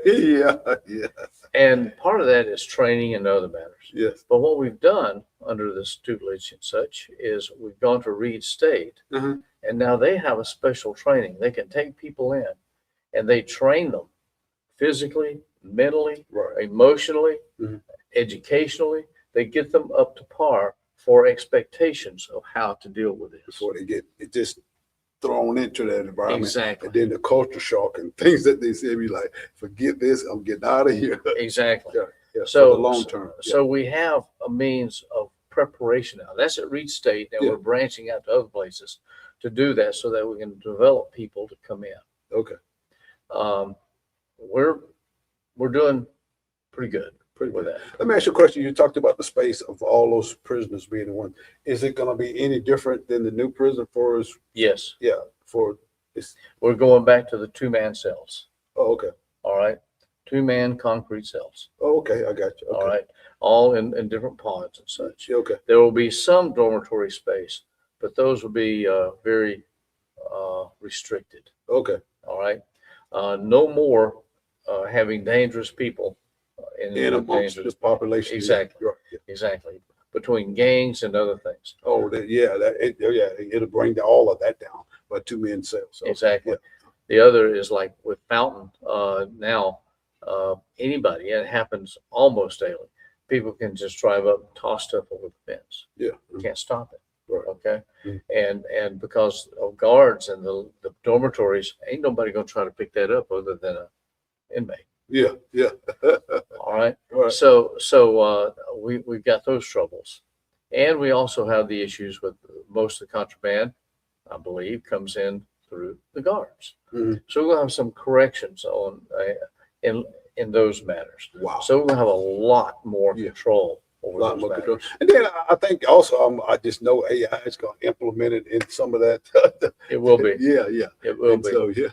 Yeah. Yeah. And part of that is training and other matters. Yes. But what we've done under this tutelage and such is we've gone to Reed State, Uh-huh. and now they have a special training. They can take people in and they train them physically, mentally, Right. emotionally, Mhm. educationally. They get them up to par for expectations of how to deal with this. Before they get it just thrown into that environment. Exactly. And then the culture shock and things that they say, be like, forget this, I'm getting out of here. Exactly. Yeah. Yeah. So for the long term. So we have a means of preparation now. That's at Reed State, and Yeah. we're branching out to other places to do that, so that we can develop people to come in. Yeah. Okay. We're doing pretty good Pretty with good. that. Let me ask you a question. You talked about the space of all those prisoners being in one. Is it going to be any different than the new prison for us? Yes, Yeah. For it's, we're going back to the 2-man cells. oh, okay. All right, 2-man concrete cells. Oh, okay. I got you. Okay. All right, all in different pods and such. Yeah, okay. There will be some dormitory space, but those will be very restricted. Okay. All right, no more having dangerous people in In the amongst dangerous. the population. Yeah. Exactly. Right. Yeah. Exactly, between gangs and other things. Oh, it'll bring all of that down. But 2-man cells. So, Exactly. yeah. The other is like with Fountain now. Anybody, and it happens almost daily. People can just drive up and toss stuff over the fence. Yeah. You can't stop it. Right. Okay. Mhm. And because of guards and the dormitories, ain't nobody gonna try to pick that up other than a inmate. Yeah. Yeah. All right. Right. So we've got those troubles, and we also have the issues with most of the contraband, I believe, comes in through the guards. Mhm. So we're gonna have some corrections on in those matters. Wow. So we're gonna have a lot more Yeah. control A over lot those more matters. control. And then I think also I just know AI is going to implement it in some of that. It will be. Yeah. Yeah. It will And be. so, yeah.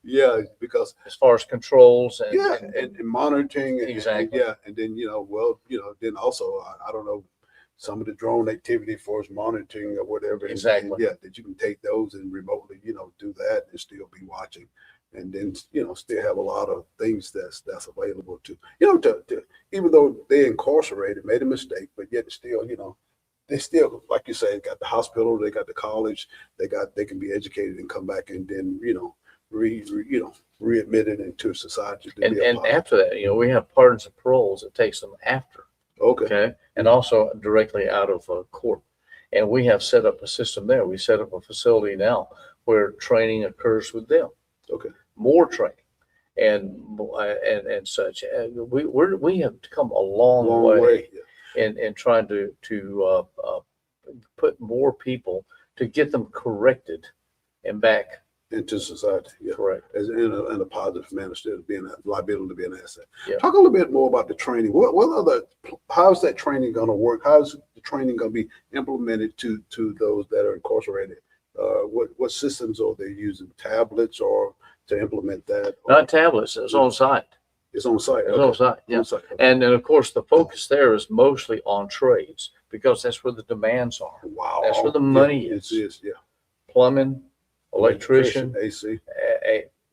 Yeah. Because As far as controls and, yeah, and monitoring. Exactly. Yeah. And then, then also, I don't know, some of the drone activity for us monitoring or whatever. And Exactly. yeah, that you can take those and remotely, do that and still be watching and then still have a lot of things that's available to even though they incarcerated, made a mistake, but yet still they still, like you say, got the hospital, they got the college, they can be educated and come back and then readmitted into society. And after that, we have pardons and paroles. It takes them after. Okay. And also directly out of court. And we have set up a system there. We set up a facility now where training occurs with them. Okay. More training and such. We have come a long way. And trying to put more people to get them corrected and back into society. Yeah. Correct. As in a positive manner, instead of being a liability to be an asset. Yeah. Talk a little bit more about the training. How is that training going to work? How is the training going to be implemented to those that are incarcerated? What systems are they using? Tablets or to implement that? Not tablets. It's on site. It's on site. It's on site. Yeah. On site. Okay. And of course, the focus there is mostly on trades because that's where the demands are. Wow. That's where the money is. It is. Yeah. Plumbing, electrician, AC,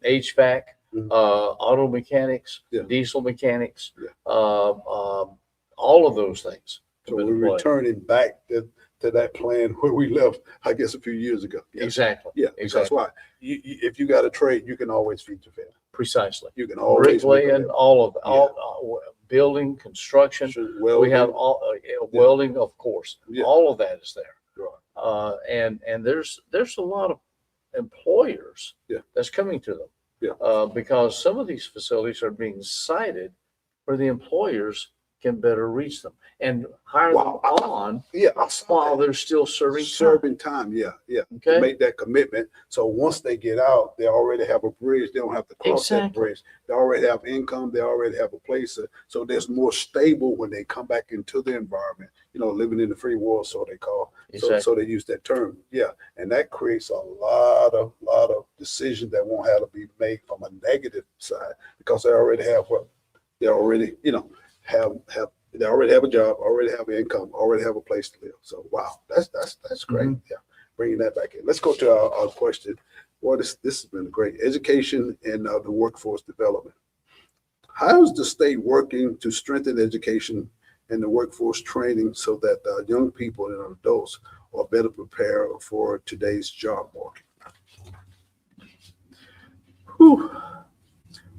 HVAC, auto mechanics, Yeah. diesel mechanics, Yeah. All of those things. So we're returning back to that plan where we left, I guess, a few years ago. Yeah. Exactly. Yeah, Exactly. That's why. If you got a trade, you can always feed your family. Precisely. You can always bricklaying, all building, construction. We have all welding, of course. Yeah. All of that is there. Right. And there's a lot of employers that's coming to them. Yeah. Because some of these facilities are being cited where the employers can better reach them and hire them on while they're still serving time. Yeah. Okay. To make that commitment. So once they get out, they already have a bridge. They don't have to cross that bridge. They already have income. They already have a place. So there's more stable when they come back into the environment, living in the free world, so they call. Exactly. So they use that term. Yeah. And that creates a lot of decisions that won't have to be made from a negative side because they already have they already have a job, already have income, already have a place to live. So wow, that's great. Mm-hmm. Yeah, bringing that back in. Let's go to our question. This has been great. Education and the workforce development. How is the state working to strengthen education and the workforce training so that young people and adults are better prepared for today's job market? Whew.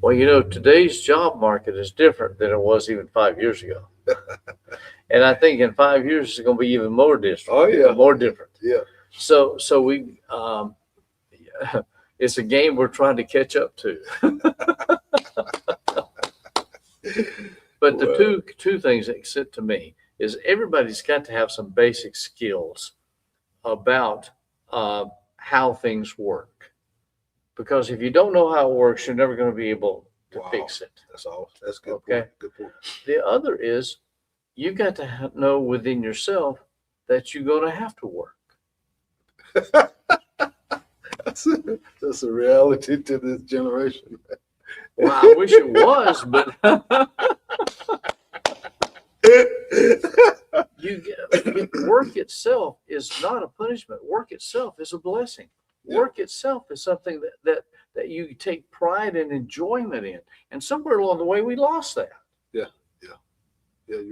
Well, today's job market is different than it was even 5 years ago. And I think in 5 years, it's going to be even more different. Oh, yeah. More different. Yeah. So we, it's a game we're trying to catch up to. But the two things that sit to me is everybody's got to have some basic skills about how things work. Because if you don't know how it works, you're never going to be able to fix it. That's all. That's good. Okay. Point. Good point. The other is you got to know within yourself that you're going to have to work. That's a reality to this generation. Well, I wish it was, but work itself is not a punishment. Work itself is a blessing. Work itself is something that you take pride and enjoyment in. And somewhere along the way, we lost that. Yeah.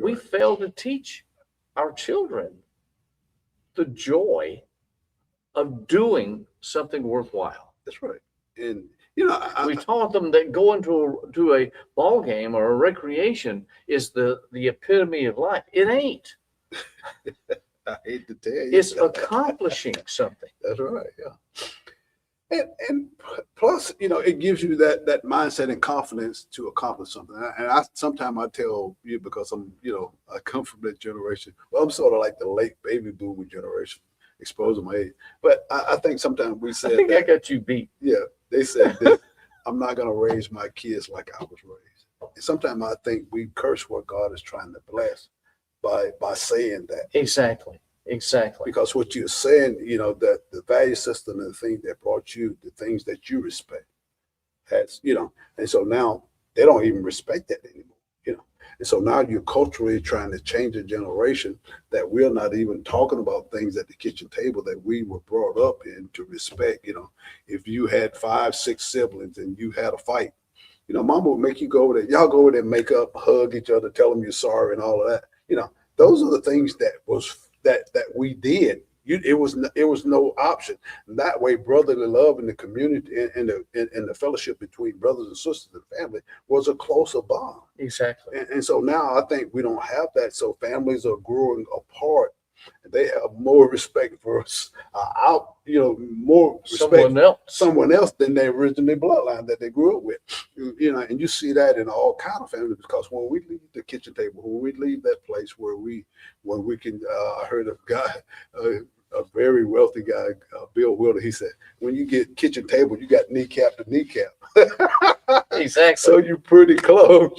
We failed to teach our children the joy of doing something worthwhile. That's right. And we taught them that going to a ball game or a recreation is the epitome of life. It ain't. I hate to tell you. It's accomplishing something. That's right. Yeah. And plus, it gives you that mindset and confidence to accomplish something. And sometimes I tell you, because I'm, I come from that generation. Well, I'm sort of like the late baby boomer generation, exposing my age. But I think sometimes we said I got you beat. Yeah, they said this, I'm not going to raise my kids like I was raised. And sometimes I think we curse what God is trying to bless by saying that. Exactly. Because what you're saying, that the value system and the things that brought you, the things that you respect, has, and so now they don't even respect that anymore, And so now you're culturally trying to change a generation that we're not even talking about things at the kitchen table that we were brought up in to respect. If you had 5, 6 siblings and you had a fight, mama would make you go over there. Y'all go over there and make up, hug each other, tell them you're sorry and all of that. Those are the things that we did. It was no option. And that way, brotherly love in the community and the fellowship between brothers and sisters and family was a closer bond. Exactly. And so now I think we don't have that. So families are growing apart. They have more respect for us, more respect for someone else than their original bloodline that they grew up with. And you see that in all kind of families, because when we leave the kitchen table, when we leave that place where we can, I heard a guy, a very wealthy guy, Bill Wilder, he said, when you get kitchen table, you got kneecap to kneecap. Exactly. So you're pretty close,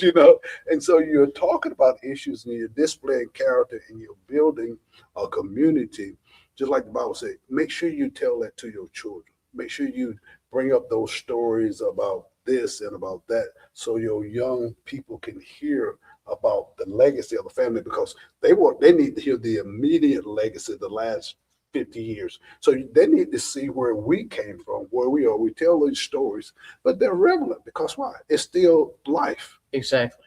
and so you're talking about issues and you're displaying character and you're building a community, just like the Bible said. Make sure you tell that to your children. Make sure you bring up those stories about this and about that, so your young people can hear about the legacy of the family, because they need to hear the immediate legacy of the last 50 years. So they need to see where we came from, where we are. We tell these stories, but they're relevant because why? It's still life. Exactly.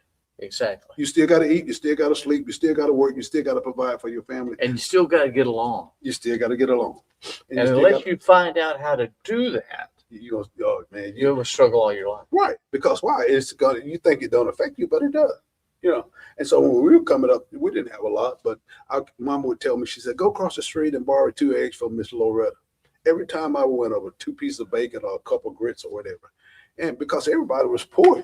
You still got to eat. You still got to sleep. You still got to work. You still got to provide for your family. And you still got to get along. You still got to get along. And unless you find out how to do that, you're going to struggle all your life. Right. Because why? You think it don't affect you, but it does. And so when we were coming up, we didn't have a lot, but our mama would tell me, she said, go across the street and borrow 2 eggs from Miss Loretta. Every time I went over, 2 pieces of bacon or a couple of grits or whatever. And because everybody was poor,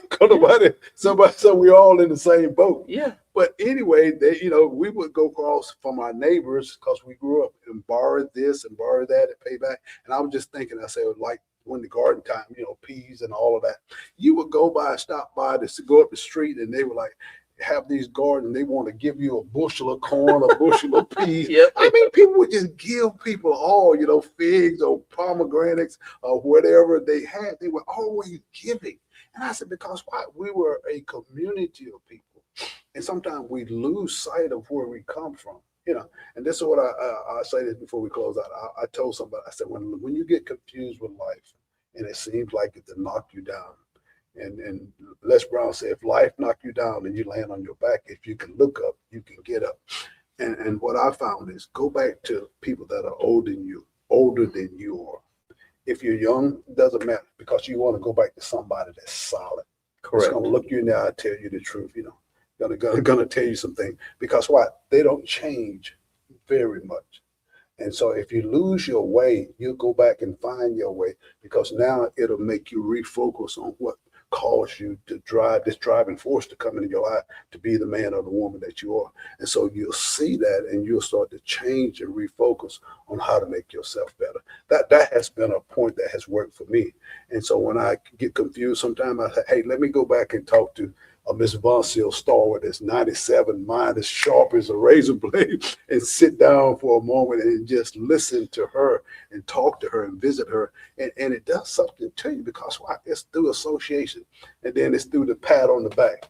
so we're all in the same boat. Yeah. But anyway, we would go across from our neighbors because we grew up and borrowed this and borrowed that and pay back. And I was just thinking, I said, like when the garden time, peas and all of that, you would stop by to go up the street, and they were like, have these gardens, they want to give you a bushel of corn, a bushel of peas. Yep. I mean, people would just give people all, figs or pomegranates or whatever they had. They were always giving. And I said, because why? We were a community of people. And sometimes we lose sight of where we come from. And this is what I say this before we close out. I told somebody, I said, when you get confused with life and it seems like it's to knock you down, and Les Brown said, if life knock you down and you land on your back, if you can look up, you can get up. And what I found is, go back to people that are older than you are. If you're young, it doesn't matter, because you want to go back to somebody that's solid. Correct. It's going to look you in the eye and tell you the truth, Gonna tell you something, because what? They don't change very much. And so if you lose your way, you'll go back and find your way, because now it'll make you refocus on what caused you to drive this driving force to come into your life, to be the man or the woman that you are. And so you'll see that, and you'll start to change and refocus on how to make yourself better. That has been a point that has worked for me. And so when I get confused, sometimes I say, hey, let me go back and talk to Miss Von Seal Starwood, that's 97, mind as sharp as a razor blade, and sit down for a moment and just listen to her and talk to her and visit her. And it does something to you, because why? It's through association, and then it's through the pat on the back.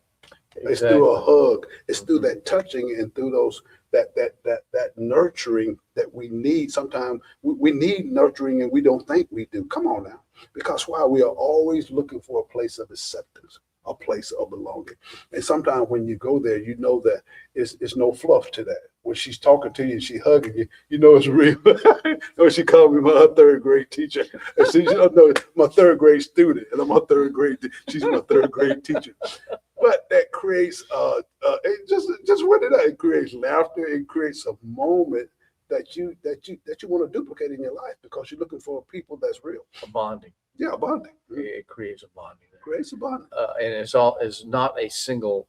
Exactly. It's through a hug. It's through that touching, and through those that nurturing that we need. Sometimes we need nurturing, and we don't think we do. Come on now, because why? We are always looking for a place of acceptance, a place of belonging. And sometimes when you go there, that it's no fluff to that. When she's talking to you and she hugging you, it's real. She called me my third grade teacher. And she's my third grade student, and I'm my third grade. She's my third grade teacher. But that creates it just what it creates laughter. It creates a moment that you want to duplicate in your life, because you're looking for people that's real. A bonding. Yeah, a bonding. It creates a bonding. Creates a bonding. And it's not a single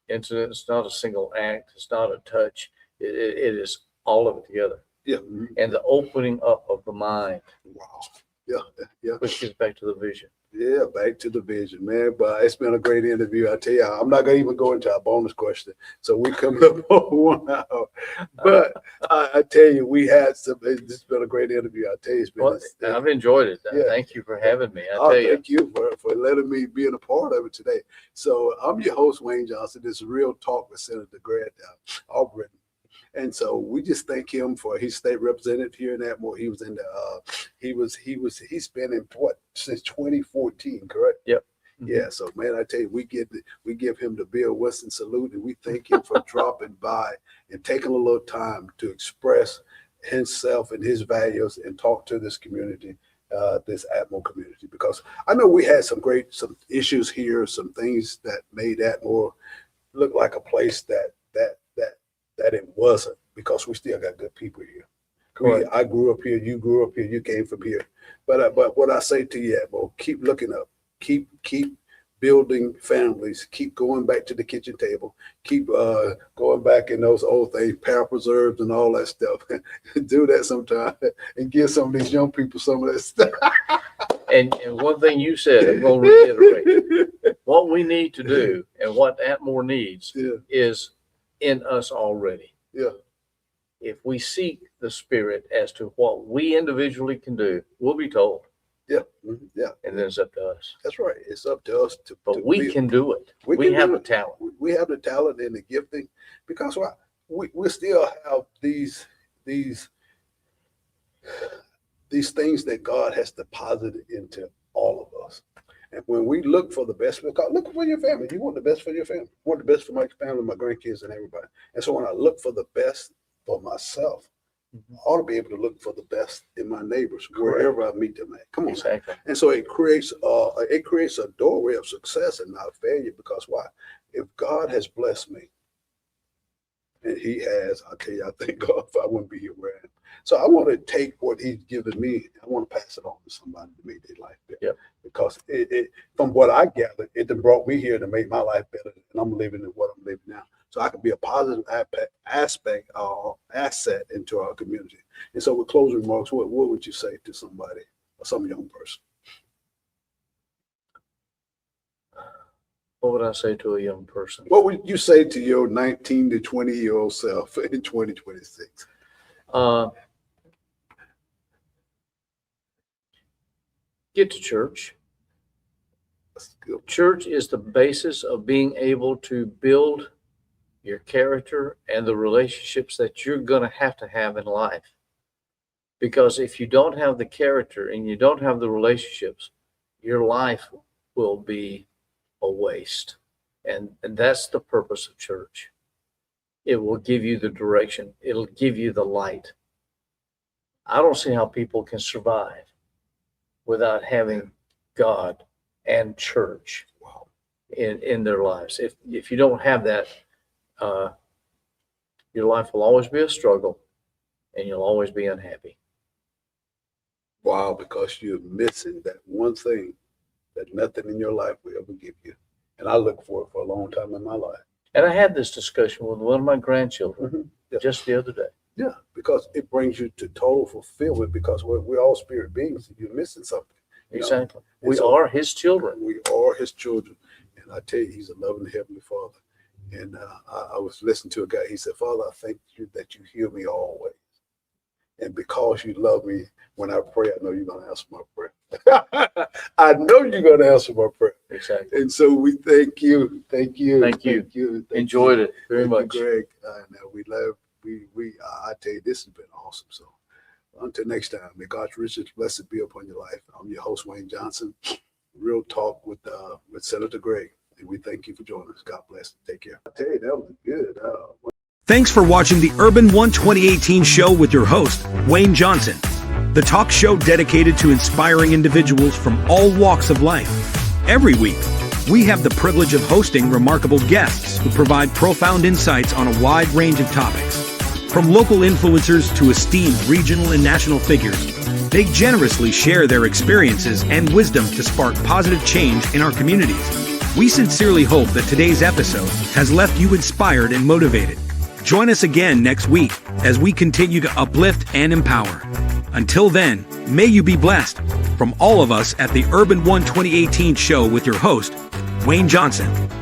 incident. It's not a single act. It's not a touch. It is all of it together. Yeah. And the opening up of the mind. Wow. Yeah. Which gets back to the vision. Yeah, back to the vision, man. But it's been a great interview. I tell you, I'm not gonna even go into our bonus question. So we coming up on 1 hour. But I tell you, we had some. It's been a great interview. I tell you, it's been. Well, I've enjoyed it. Yeah. Thank you for having me. I tell you. Thank you for letting me be a part of it today. So I'm your host, Wayne Johnson. This is Real Talk with Senator Greg Albritton. And so we just thank him for his state representative here in Atmore. He was in the he's been in what since 2014, correct? Yep. Yeah. So man, I tell you, we give him the Bill Winston salute, and we thank him for dropping by and taking a little time to express himself and his values and talk to this community, this Atmore community, because I know we had some issues here, some things that made Atmore look like a place that it wasn't, because we still got good people here. Right. I grew up here, you grew up here, you came from here. But what I say to you, Atmore, keep looking up, keep building families, keep going back to the kitchen table, keep going back in those old things, power preserves and all that stuff. Do that sometime and give some of these young people some of that stuff. And one thing you said, I'm going to reiterate, what we need to do and what Atmore needs is in us already. Yeah. If we seek the Spirit as to what we individually can do, we'll be told. Yeah. Mm-hmm. Yeah. And then it's up to us. That's right. It's up to us to. But we can do it. We have the talent. We have the talent and the gifting, because we still have these things that God has deposited into all of us. And when we look for the best, because look for your family. You want the best for your family. You want the best for my family, my grandkids, and everybody. And so when I look for the best for myself, I ought to be able to look for the best in my neighbors, wherever I meet them at. Come on. Exactly. And so it creates a doorway of success and not failure, because why? If God has blessed me, and he has, I tell you, I thank God if I wouldn't be here where I am. So I want to take what he's given me, I want to pass it on to somebody to make their life better. Yep. Because it from what I gathered, it done brought me here to make my life better, and I'm living in what I'm living now. So I can be a positive asset into our community. And so with closing remarks, what would you say to somebody or some young person? What would I say to a young person? What would you say to your 19 to 20-year-old self in 2026? Get to church. Church is the basis of being able to build your character and the relationships that you're going to have in life. Because if you don't have the character and you don't have the relationships, your life will be a waste. And that's the purpose of church. It will give you the direction. It'll give you the light. I don't see how people can survive without having God and church in their lives. If you don't have that, your life will always be a struggle and you'll always be unhappy. Wow, because you're missing that one thing that nothing in your life will ever give you. And I look for it for a long time in my life. And I had this discussion with one of my grandchildren just the other day. Yeah, because it brings you to total fulfillment, because we're all spirit beings. You're missing something. Exactly. We are his children. We are his children. And I tell you, he's a loving Heavenly Father. And I was listening to a guy. He said, Father, I thank you that you hear me always. And because you love me, when I pray, I know you're going to answer my prayer. I know you're going to answer my prayer. Exactly. And so we thank you. Thank you. Thank you. Enjoyed it very much. Greg. We love, I tell you, this has been awesome. So until next time, may God's richest blessing be upon your life. I'm your host, Wayne Johnson. Real Talk with Senator Greg. And we thank you for joining us. God bless. Take care. I tell you, that was good. Thanks for watching the Urban One 2018 show with your host, Wayne Johnson, the talk show dedicated to inspiring individuals from all walks of life. Every week, we have the privilege of hosting remarkable guests who provide profound insights on a wide range of topics. From local influencers to esteemed regional and national figures, they generously share their experiences and wisdom to spark positive change in our communities. We sincerely hope that today's episode has left you inspired and motivated. Join us again next week as we continue to uplift and empower. Until then, may you be blessed. From all of us at the Urban One 2018 show with your host, Wayne Johnson.